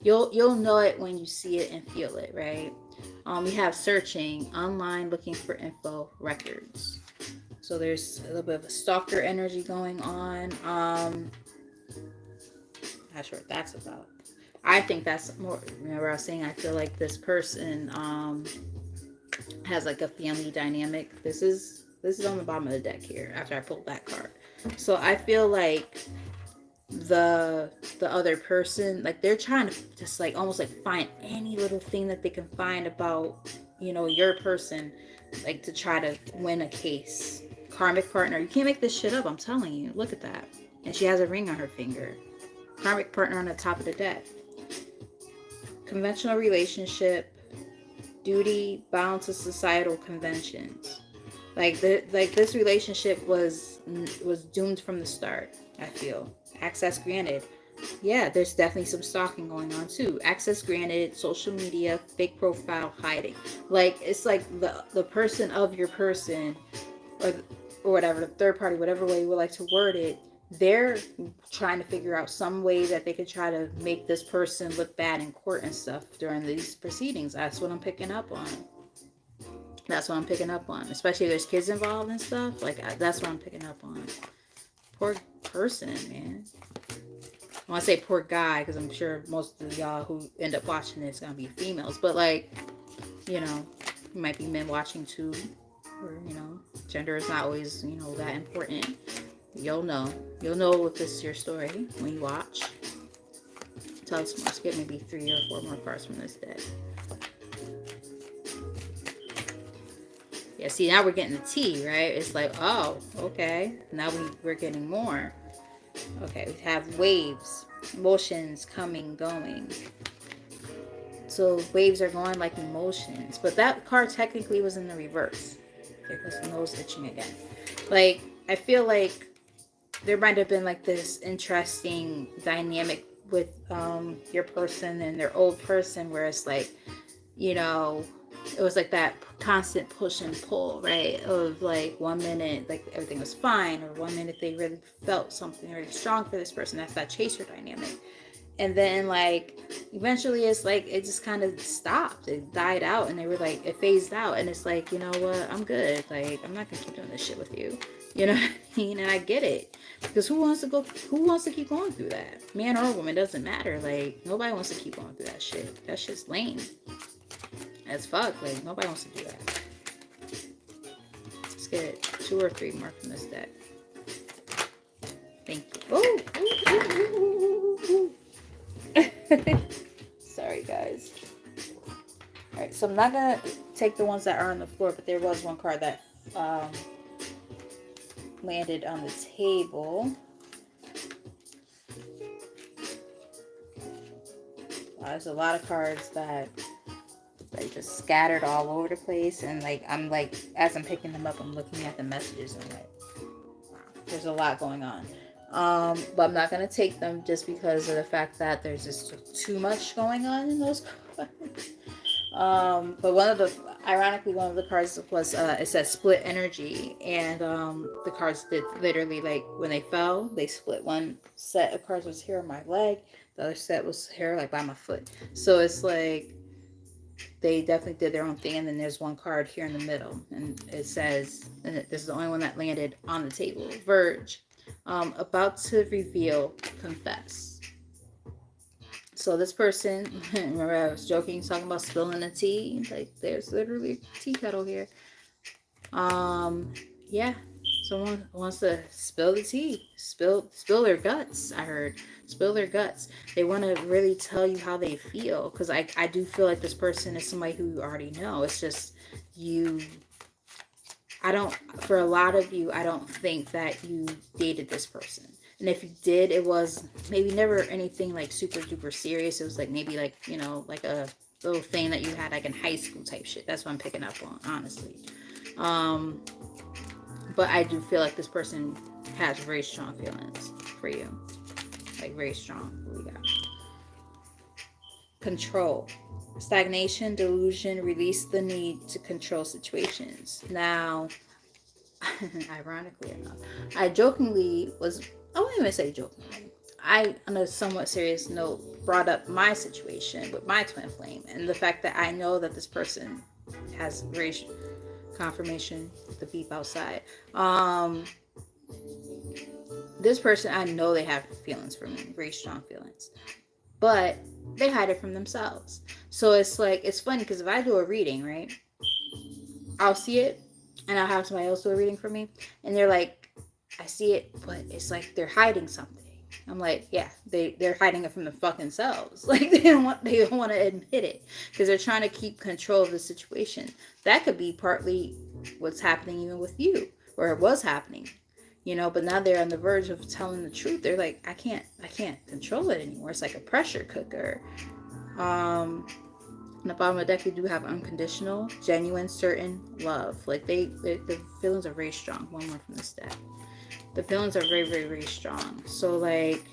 [SPEAKER 1] you'll know it when you see it and feel it, right? We have searching online, looking for info, records. So there's a little bit of a stalker energy going on. Not sure what that's about. I think that's more. Remember, I was saying I feel like this person has like a family dynamic. This is on the bottom of the deck here. After I pulled that card, so I feel like the other person, like, they're trying to just like almost like find any little thing that they can find about your person, like, to try to win a case. Karmic partner. You can't make this shit up. I'm telling you. Look at that. And she has a ring on her finger. Karmic partner on the top of the deck. Conventional relationship. Duty bound to societal conventions. Like this relationship was doomed from the start, I feel. Access granted. Yeah, there's definitely some stalking going on too. Access granted, social media, fake profile, hiding. Like, it's like the person of your person, or whatever, the third party, whatever way you would like to word it, they're trying to figure out some way that they could try to make this person look bad in court and stuff during these proceedings. That's what I'm picking up on. Especially if there's kids involved and stuff. Like, that's what I'm picking up on. Poor person, man. I want to say poor guy because I'm sure most of y'all who end up watching this are going to be females. But, like, you might be men watching too. Or, gender is not always, that important. You'll know. You'll know if this is your story when you watch. Tell us more. Let's get maybe 3 or 4 more cards from this deck. Yeah, see, now we're getting the tea, right? It's like, oh, okay. Now we're getting more. Okay, we have waves. Emotions coming, going. So waves are going like emotions. But that card technically was in the reverse. There goes the nose itching again. Like, I feel like there might have been like this interesting dynamic with your person and their old person where it's like, it was like that constant push and pull, right? Of like 1 minute, like everything was fine, or 1 minute they really felt something really strong for this person. That's that chaser dynamic. And then, like, eventually it's like it just kind of stopped. It died out, and they were like, it phased out. And it's like, you know what? I'm good. Like, I'm not gonna keep doing this shit with you. You know what I mean? And I get it. Because who wants to keep going through that? Man or woman, doesn't matter. Like, nobody wants to keep going through that shit. That shit's lame as fuck. Like, nobody wants to do that. Let's get 2 or 3 more from this deck. Thank you. Oh! Sorry, guys. Alright, so I'm not gonna take the ones that are on the floor, but there was one card that landed on the table. There's a lot of cards that just scattered all over the place, and like I'm like, as I'm picking them up, I'm looking at the messages and like, wow, there's a lot going on. But I'm not gonna take them just because of the fact that there's just too much going on in those cards. But ironically, one of the cards was it says split energy, and the cards did literally, like, when they fell, they split. One set of cards was here on my leg, the other set was here like by my foot. So it's like they definitely did their own thing. And then there's one card here in the middle, and it says, and this is the only one that landed on the table, Verge. About to reveal, confess. So this person, remember I was joking, talking about spilling the tea? Like, there's literally a tea kettle here. Yeah. Someone wants to spill the tea. Spill their guts, I heard. Spill their guts. They want to really tell you how they feel. Because I do feel like this person is somebody who you already know. It's just for a lot of you, I don't think that you dated this person. And if you did, it was maybe never anything like super duper serious. It was like maybe like, like a little thing that you had like in high school type shit. That's what I'm picking up on, honestly. But I do feel like this person has very strong feelings for you. Like very strong. What we got? Control. Stagnation, delusion, release the need to control situations. Now, ironically enough, I jokingly was, I wouldn't even say jokingly, I, on a somewhat serious note, brought up my situation with my twin flame and the fact that I know that this person has very confirmation, the beep outside. This person, I know they have feelings for me, very strong feelings, but they hide it from themselves. So it's like, it's funny because if I do a reading, right, I'll see it and I'll have somebody else do a reading for me, and they're like, I see it, but it's like they're hiding something. I'm like, yeah, they're hiding it from the fucking selves. Like they don't want to admit it because they're trying to keep control of the situation. That could be partly what's happening even with you, or it was happening, you know. But now they're on the verge of telling the truth. They're like, I can't control it anymore. It's like a pressure cooker. On the bottom of the deck, we do have unconditional, genuine, certain love. Like the feelings are very strong. One more from this deck. The feelings are very, very, very strong. So like,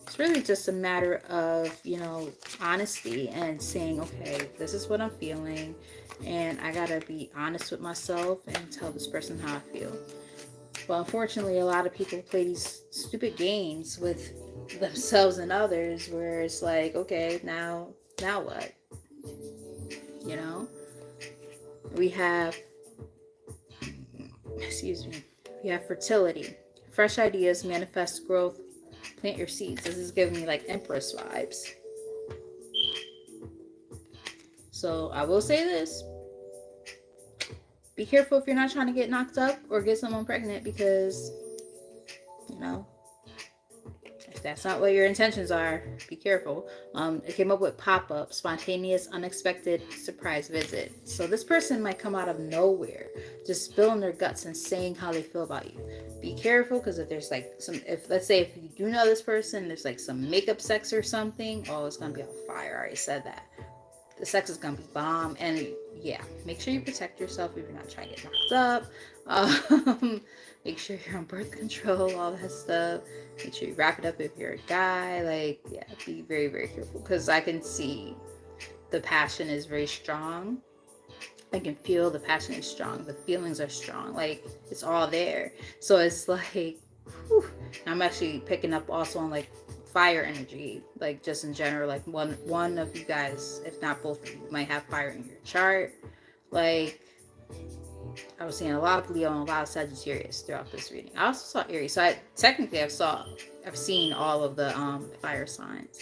[SPEAKER 1] it's really just a matter of, you know, honesty and saying, okay, this is what I'm feeling, and I gotta be honest with myself and tell this person how I feel. Well, unfortunately, a lot of people play these stupid games with themselves and others, where it's like, okay, now what? You know, we have, excuse me, we have fertility, fresh ideas, manifest growth, plant your seeds. This is giving me like Empress vibes. So I will say this: be careful if you're not trying to get knocked up or get someone pregnant, because, you know, if that's not what your intentions are, be careful. It came up with pop-up, spontaneous, unexpected, surprise visit. So this person might come out of nowhere, just spilling their guts and saying how they feel about you. Be careful, because if there's like some, if let's say if you do know this person, there's like some makeup sex or something, oh, it's gonna be on fire. I already said that. The sex is gonna be bomb, and yeah, make sure you protect yourself if you're not trying to get knocked up. Make sure you're on birth control, all that stuff. Make sure you wrap it up if you're a guy. Like, yeah, be very, very careful, because I can see the passion is very strong. I can feel the passion is strong. The feelings are strong. Like, it's all there. So it's like, whew. I'm actually picking up also on like fire energy, like just in general. Like one of you guys, if not both of you, might have fire in your chart. Like, I was seeing a lot of Leo and a lot of Sagittarius throughout this reading. I also saw Aries, so I've seen all of the fire signs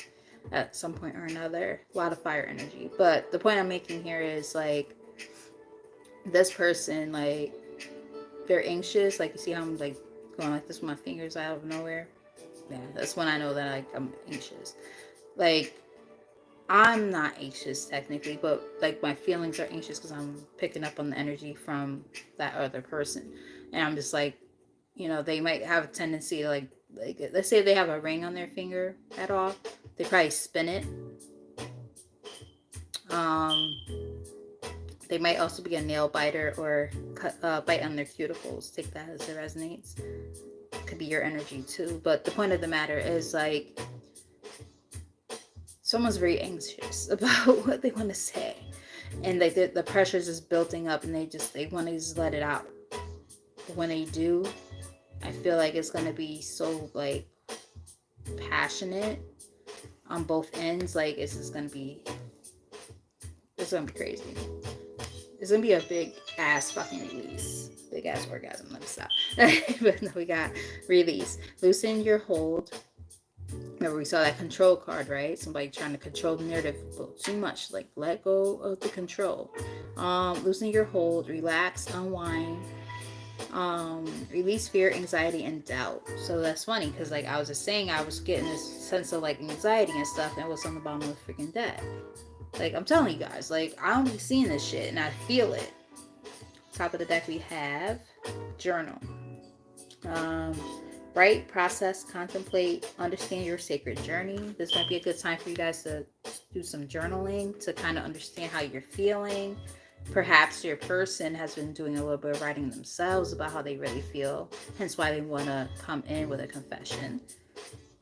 [SPEAKER 1] at some point or another. A lot of fire energy. But the point I'm making here is like, this person, like, they're anxious. Like, you see how I'm like going like this with my fingers out of nowhere? Yeah, that's when I know that like I'm anxious. Like, I'm not anxious technically, but like my feelings are anxious because I'm picking up on the energy from that other person. And I'm just like, you know, they might have a tendency to like let's say they have a ring on their finger at all, they probably spin it. Um, they might also be a nail biter or bite on their cuticles. Take that as it resonates. Could be your energy too. But the point of the matter is like, someone's very anxious about what they want to say, and like the pressure's just building up, and they want to just let it out. But when they do, I feel like it's gonna be so like passionate on both ends. Like, it's gonna be crazy. It's gonna be a big ass fucking release. Big ass orgasm. Let me stop. But no, we got release. Loosen your hold. Remember, we saw that control card, right? Somebody trying to control the narrative too much. Like, let go of the control. Loosen your hold. Relax. Unwind. Release fear, anxiety, and doubt. So that's funny, because like I was just saying, I was getting this sense of like anxiety and stuff, and it was on the bottom of the freaking deck. Like, I'm telling you guys, like, I don't be seeing this shit, and I feel it. Top of the deck, we have journal. Write, process, contemplate, understand your sacred journey. This might be a good time for you guys to do some journaling to kind of understand how you're feeling, Perhaps your person has been doing a little bit of writing themselves about how they really feel, hence why they want to come in with a confession.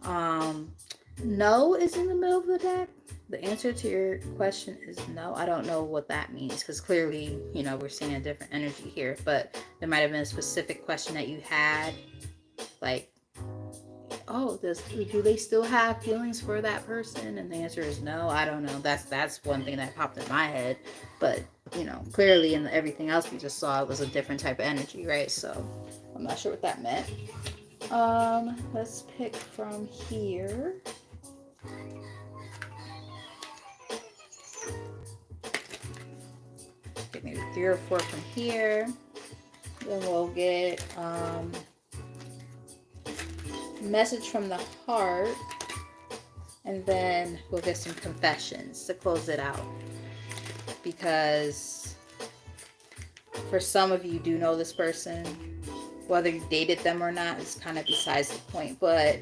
[SPEAKER 1] Um, no is in the middle of the deck. The answer to your question is no. I don't know what that means because clearly, we're seeing a different energy here, but there might have been a specific question that you had, like, oh, do they still have feelings for that person? And the answer is no. I don't know. That's one thing that popped in my head, but clearly in everything else we just saw, it was a different type of energy, right? So I'm not sure what that meant. Let's pick from here. Get maybe 3 or 4 from here. Then we'll get message from the heart, and then we'll get some confessions to close it out, because for some of you do know this person. Whether you dated them or not is kind of besides the point, but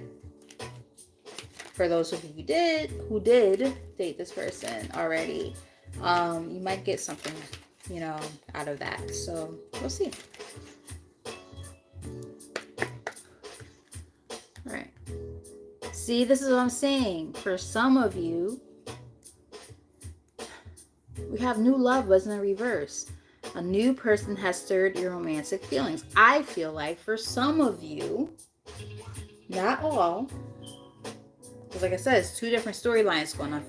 [SPEAKER 1] for those of you who did date this person already, you might get something out of that. So we'll see. All right. See, this is what I'm saying. For some of you, we have new love was in the reverse. A new person has stirred your romantic feelings. I feel like for some of you, not all, because like I said, it's 2 different storylines going on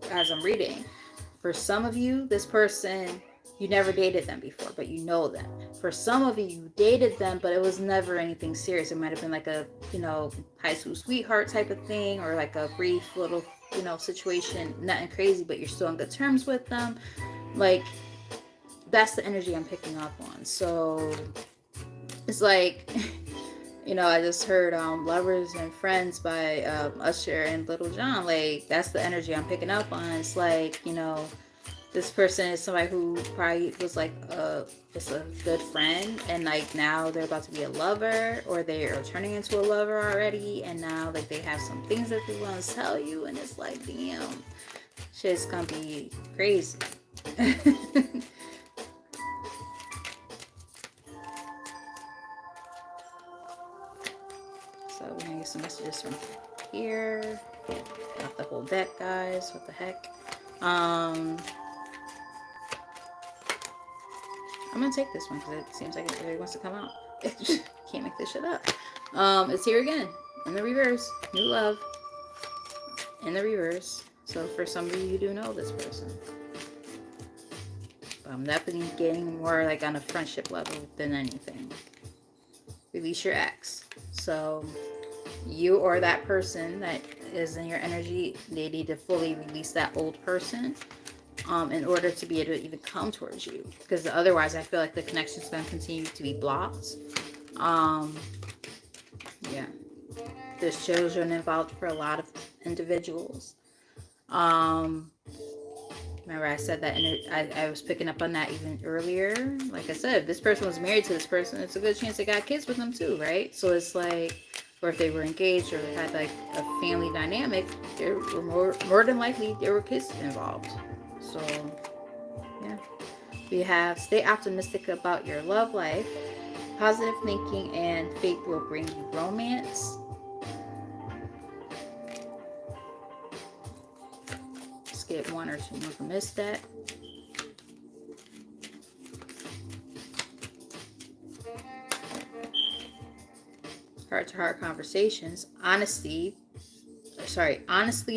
[SPEAKER 1] as I'm reading. For some of you, this person, you never dated them before, but you know them. For some of you, you dated them, but it was never anything serious. It might have been like a, high school sweetheart type of thing, or like a brief little, situation, nothing crazy, but you're still on good terms with them. Like, that's the energy I'm picking up on. So it's like, I just heard Lovers and Friends by Usher and Little John. Like, that's the energy I'm picking up on. It's like, this person is somebody who probably was like just a good friend, and like now they're about to be a lover, or they are turning into a lover already, and now like they have some things that they want to tell you, and it's like, damn, shit's gonna be crazy. So we're gonna get some messages from here. Not the whole deck, guys. What the heck? I'm gonna take this one because it seems like it really wants to come out. Can't make this shit up. It's here again in the reverse. New love in the reverse. So for some of you, you do know this person. But I'm definitely getting more like on a friendship level than anything. Release your ex. So you or that person that is in your energy, they need to fully release that old person in order to be able to even come towards you, because otherwise I feel like the connection is going to continue to be blocked. Yeah, there's children involved for a lot of individuals. Remember I said that I was picking up on that even earlier. Like I said, if this person was married to this person, it's a good chance they got kids with them too, right? So it's like, or if they were engaged or had like a family dynamic, there were more than likely there were kids involved. So yeah, we have stay optimistic about your love life. Positive thinking and faith will bring you romance. Let's get 1 or 2 more from this deck. Heart-to-heart conversations. Honestly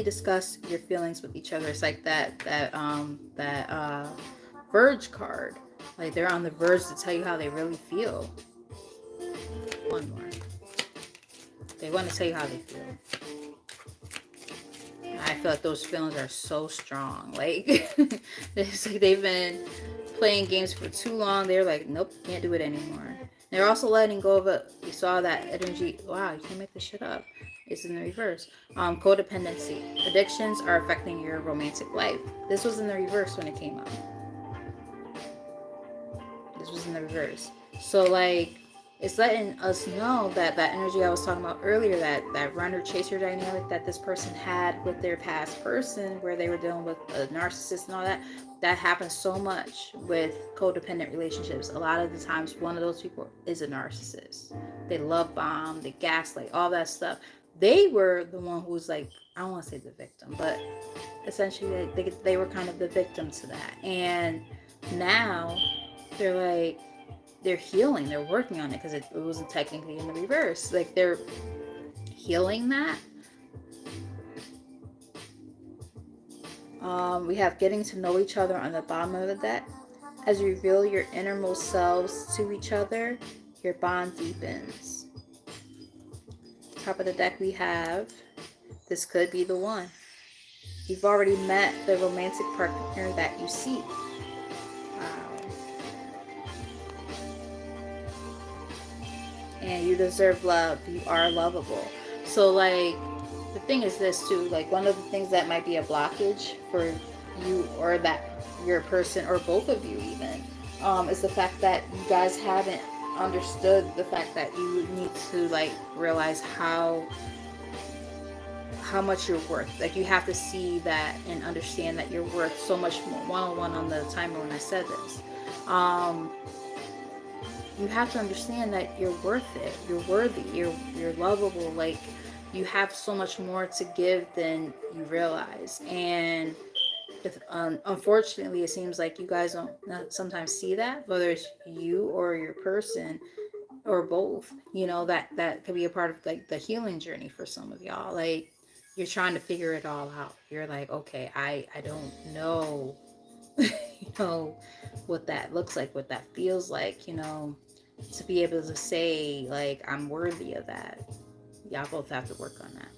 [SPEAKER 1] discuss your feelings with each other. It's like that verge card. Like they're on the verge to tell you how they really feel. 1 more. They want to tell you how they feel. I feel like those feelings are so strong. Like it's like they've been playing games for too long. They're like, nope, can't do it anymore. They're also letting go of it. You saw that energy. Wow, you can't make this shit up. It's in the reverse. Codependency. Addictions are affecting your romantic life. This was in the reverse when it came out. This was in the reverse. So like, it's letting us know that that energy I was talking about earlier, that runner chaser dynamic that this person had with their past person, where they were dealing with a narcissist and all that, that happens so much with codependent relationships. A lot of the times, one of those people is a narcissist. They love bomb, they gaslight, all that stuff. They were the one who was like, I don't want to say the victim, but essentially they were kind of the victim to that. And now they're like, they're healing, they're working on it, because it wasn't technically in the reverse, like they're healing that. We have getting to know each other on the bottom of the deck. As you reveal your innermost selves to each other, your bond deepens. Top of the deck we have, this could be the one. You've already met the romantic partner that you seek. Wow. And you deserve love. You are lovable. So, like, the thing is this too, like, one of the things that might be a blockage for you, or that your person, or both of you even, is the fact that you guys haven't understood the fact that you need to, like, realize how much you're worth. Like, you have to see that and understand that you're worth so much more. One-on-one on the timer when I said this, um you have to understand that you're worth it, you're worthy, you're lovable. Like, you have so much more to give than you realize. And if, unfortunately, it seems like you guys don't sometimes see that, whether it's you or your person, or both. That could be a part of, like, the healing journey for some of y'all. Like, you're trying to figure it all out. You're like, okay, I don't know what that looks like, what that feels like, to be able to say, like, I'm worthy of that. Y'all both have to work on that.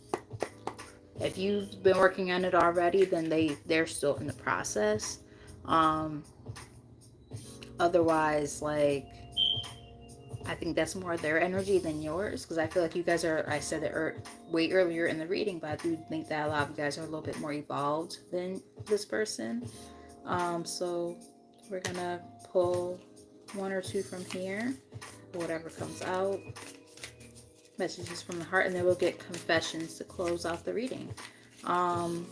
[SPEAKER 1] If you've been working on it already, then they're still in the process. um Otherwise, like, I think that's more their energy than yours, because I feel like you guys are, I said it way earlier in the reading, but I do think that a lot of you guys are a little bit more evolved than this person. So we're gonna pull one or two from here, whatever comes out. Messages from the heart, and then we'll get confessions to close out the reading. Um,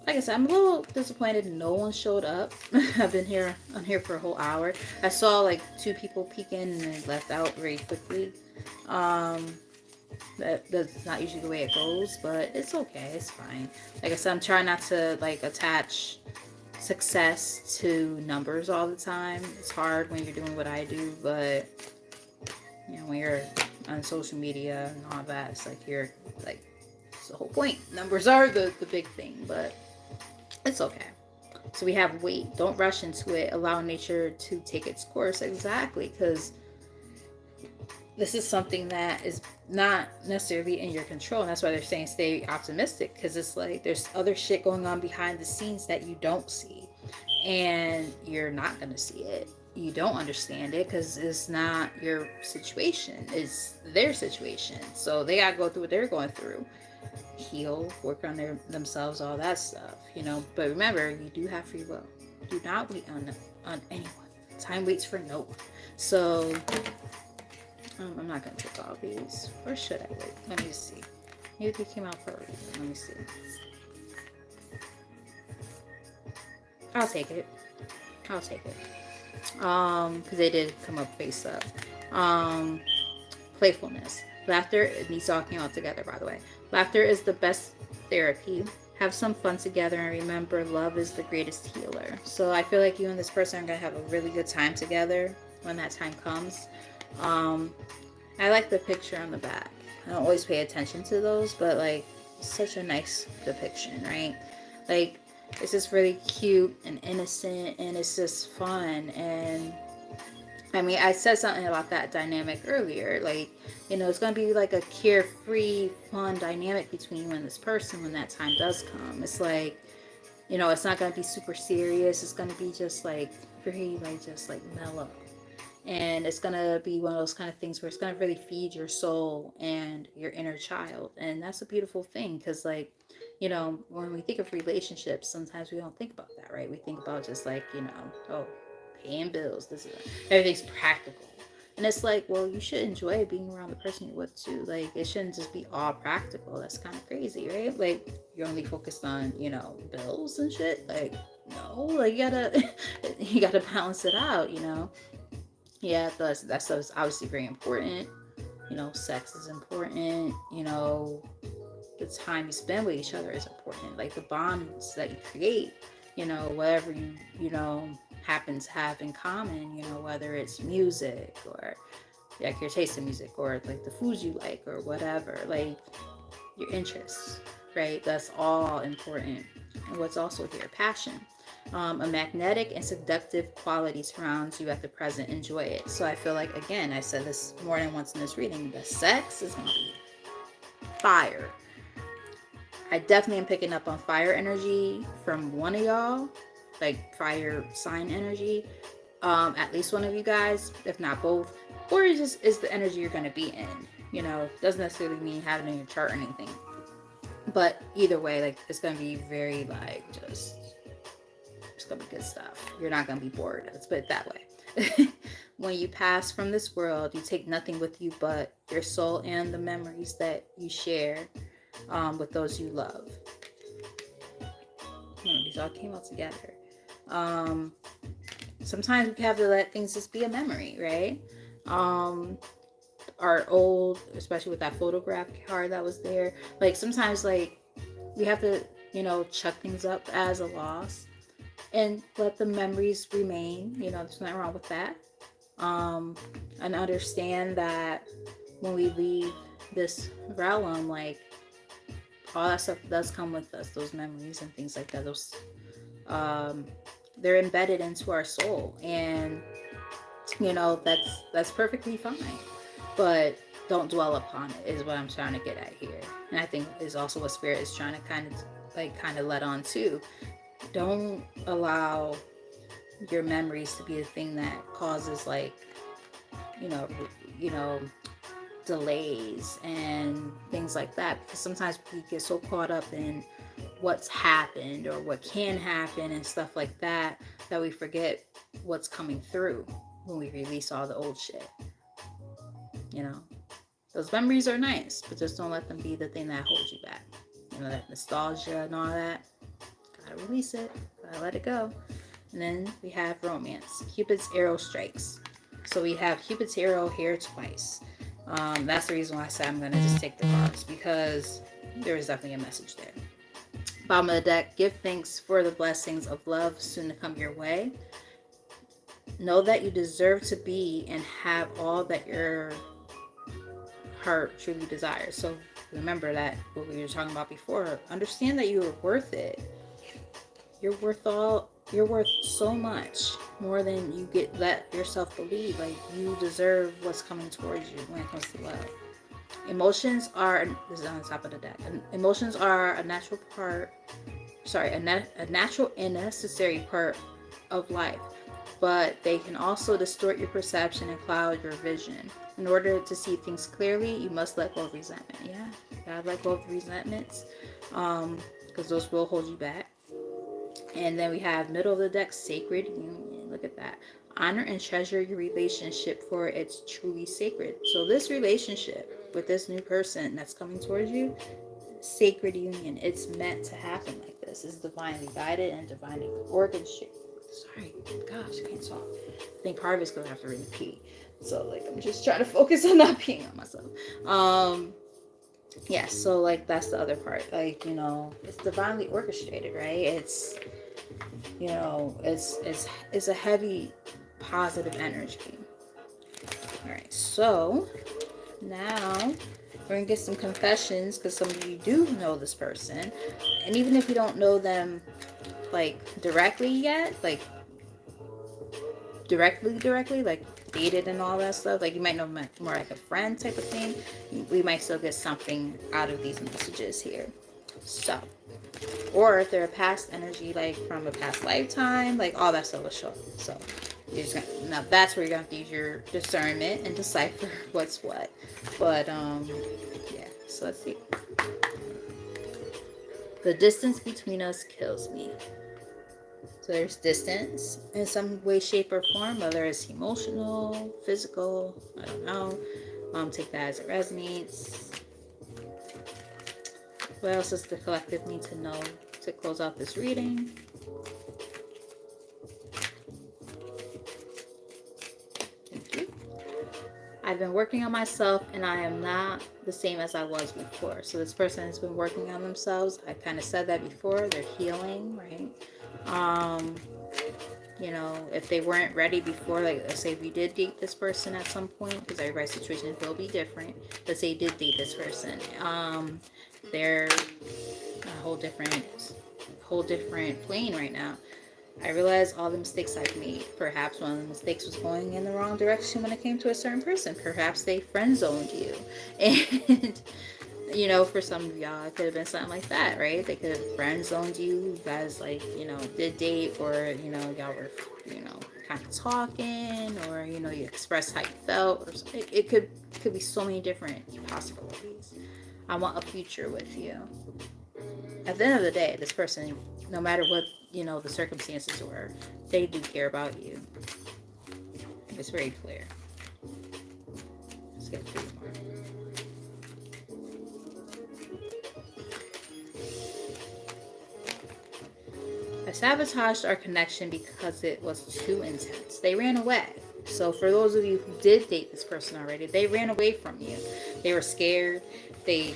[SPEAKER 1] like I said, I'm a little disappointed no one showed up. I've been here on here for a whole hour. I saw like two people peek in and they left out very quickly. Um, that's not usually the way it goes, but it's okay. It's fine. Like I said, I'm trying not to, like, attach success to numbers all the time. It's hard when you're doing what I do, but when you're on social media and all that, it's like you're like, it's the whole point. Numbers are the big thing, but it's okay. So we have wait. Don't rush into it. Allow nature to take its course. Exactly, because this is something that is not necessarily in your control. And that's why they're saying stay optimistic, because it's like there's other shit going on behind the scenes that you don't see. And you're not going to see it. You don't understand it because it's not your situation. It's their situation. So they got to go through what they're going through. Heal, work on themselves, all that stuff, But remember, you do have free will. Do not wait on anyone. Time waits for no one. So I'm not going to take all these. Or should I wait? Let me see. Maybe they came out for a reason. Let me see. I'll take it. Because they did come up face up. Playfulness. Laughter needs talking all together, by the way. Laughter is the best therapy. Have some fun together, and remember, love is the greatest healer. So I feel like you and this person are going to have a really good time together when that time comes. I like the picture on the back. I don't always pay attention to those, but, like, such a nice depiction, right? Like, it's just really cute and innocent, and it's just fun. And I mean, I said something about that dynamic earlier. Like, it's going to be like a carefree, fun dynamic between you and this person when that time does come. It's like, it's not going to be super serious. It's going to be just like very, like, just like mellow. And it's going to be one of those kind of things where it's going to really feed your soul and your inner child. And that's a beautiful thing, because, like, when we think of relationships, sometimes we don't think about that, right? We think about just like, oh, paying bills. This is everything's practical. And it's like, well, you should enjoy being around the person you're with too. Like, it shouldn't just be all practical. That's kind of crazy, right? Like, you're only focused on, bills and shit. Like, no, like, you gotta balance it out, Yeah, that stuff is obviously very important. Sex is important. The time you spend with each other is important. Like the bonds that you create, whatever you happen to have in common, whether it's music or like your taste in music or like the foods you like or whatever, like your interests, right? That's all important. And what's also here, passion. A magnetic and seductive quality surrounds you at the present. Enjoy it. So I feel like, again, I said this more than once in this reading, the sex is going to be fire. I definitely am picking up on fire energy from one of y'all, like fire sign energy. At least one of you guys, if not both, or it just is the energy you're going to be in. Doesn't necessarily mean having it in your chart or anything. But either way, like it's going to be very like just, it's going to be good stuff. You're not going to be bored. Let's put it that way. When you pass from this world, you take nothing with you but your soul and the memories that you share with those you love. These all came out together. Sometimes we have to let things just be a memory, right? Our old, especially with that photograph card that was there, like sometimes like we have to, chuck things up as a loss and let the memories remain. There's nothing wrong with that. And understand that when we leave this realm, like all that stuff does come with us, those memories and things like that. Those they're embedded into our soul, and that's perfectly fine. But don't dwell upon it is what I'm trying to get at here. And I think is also what Spirit is trying to kind of let on too. Don't allow your memories to be the thing that causes like delays and things like that, because sometimes we get so caught up in what's happened or what can happen and stuff like that we forget what's coming through when we release all the old shit. Those memories are nice, but just don't let them be the thing that holds you back. That nostalgia and all that, gotta release it, gotta let it go. And then we have romance. Cupid's arrow strikes. So we have Cupid's arrow here twice. That's the reason why I said I'm going to just take the cards, because there is definitely a message there. Bottom of the deck, give thanks for the blessings of love soon to come your way. Know that you deserve to be and have all that your heart truly desires. So remember that what we were talking about before. Understand that you are worth it. You're worth so much more than you let yourself believe. Like, you deserve what's coming towards you when it comes to love. Emotions are, this is on the top of the deck. Emotions are a natural and necessary part of life, but they can also distort your perception and cloud your vision. In order to see things clearly, you must let go of resentment. Yeah, you gotta let go of resentments, because those will hold you back. And then we have middle of the deck, sacred union. Look at that. Honor and treasure your relationship, for it's truly sacred. So this relationship with this new person that's coming towards you, sacred union. It's meant to happen like this. It's divinely guided and divinely orchestrated. Sorry, gosh, I can't talk. I think part of it's because I have to really pee. So like I'm just trying to focus on not peeing on myself. Yeah, so like that's the other part. Like, it's divinely orchestrated, right? It's it's a heavy positive energy. All right, so now we're gonna get some confessions, because some of you do know this person, and even if you don't know them like directly yet, like directly, like dated and all that stuff, like you might know them more like a friend type of thing, we might still get something out of these messages here. So, or if they're a past energy, like from a past lifetime, like all that stuff will show up. So you're just gonna, now that's where you're gonna have to use your discernment and decipher what's what. But yeah, so let's see. The distance between us kills me. So there's distance in some way, shape, or form, whether it's emotional, physical, I don't know. Take that as it resonates. What else does the collective need to know to close out this reading? Thank you. I've been working on myself and I am not the same as I was before. So this person has been working on themselves. I kind of said that before. They're healing, right? You know, if they weren't ready before, like let's say we did date this person at some point, because everybody's situation will be different. Let's say you did date this person. They're a whole different plane right now. I realize all the mistakes I've made. Perhaps one of the mistakes was going in the wrong direction when it came to a certain person. Perhaps they friend zoned you. And, you know, for some of y'all, it could have been something like that, right? They could have friend zoned you. You guys, like, you know, did date, or, you know, y'all were, you know, kind of talking, or, you know, you expressed how you felt, or something. It could be so many different possibilities. I want a future with you. At the end of the day, this person, no matter what, you know, the circumstances were, they do care about you. It's very clear. Let's get 3 more. I sabotaged our connection because it was too intense. They ran away. So for those of you who did date this person already, they ran away from you. They were scared. They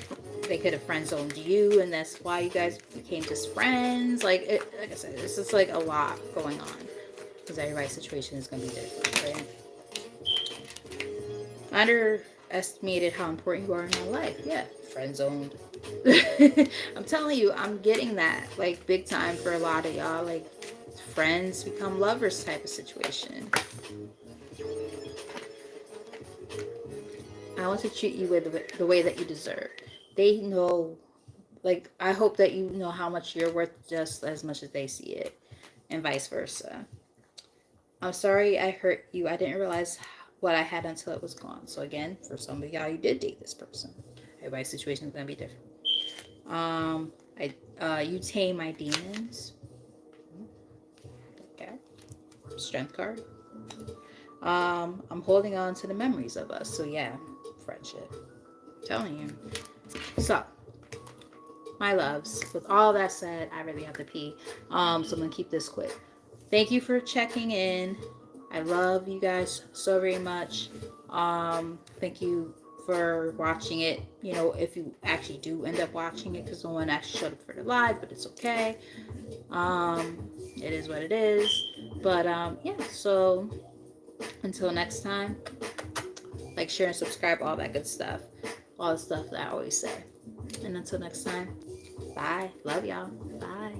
[SPEAKER 1] could have friend zoned you, and that's why you guys became just friends. Like I said, this is like a lot going on because everybody's situation is going to be different, right? Underestimated how important you are in my life. Yeah, friend zoned. I'm telling you, I'm getting that like big time for a lot of y'all. Like friends become lovers type of situation. I want to treat you with the way that you deserve. They know, like, I hope that you know how much you're worth just as much as they see it, and vice versa. I'm sorry I hurt you. I didn't realize what I had until it was gone. So again, for some of y'all, you did date this person. Everybody's situation is gonna be different. You tame my demons. Okay. Strength card. I'm holding on to the memories of us. So yeah, friendship. I'm telling you. So, my loves, with all that said, I really have to pee. So I'm gonna keep this quick. Thank you for checking in. I love you guys so very much. Thank you for watching it. You know, if you actually do end up watching it, because no one actually showed up for the live, but it's okay. It is what it is. But yeah, so until next time, like, share, and subscribe, all that good stuff. All the stuff that I always say. And until next time, bye. Love y'all. Bye.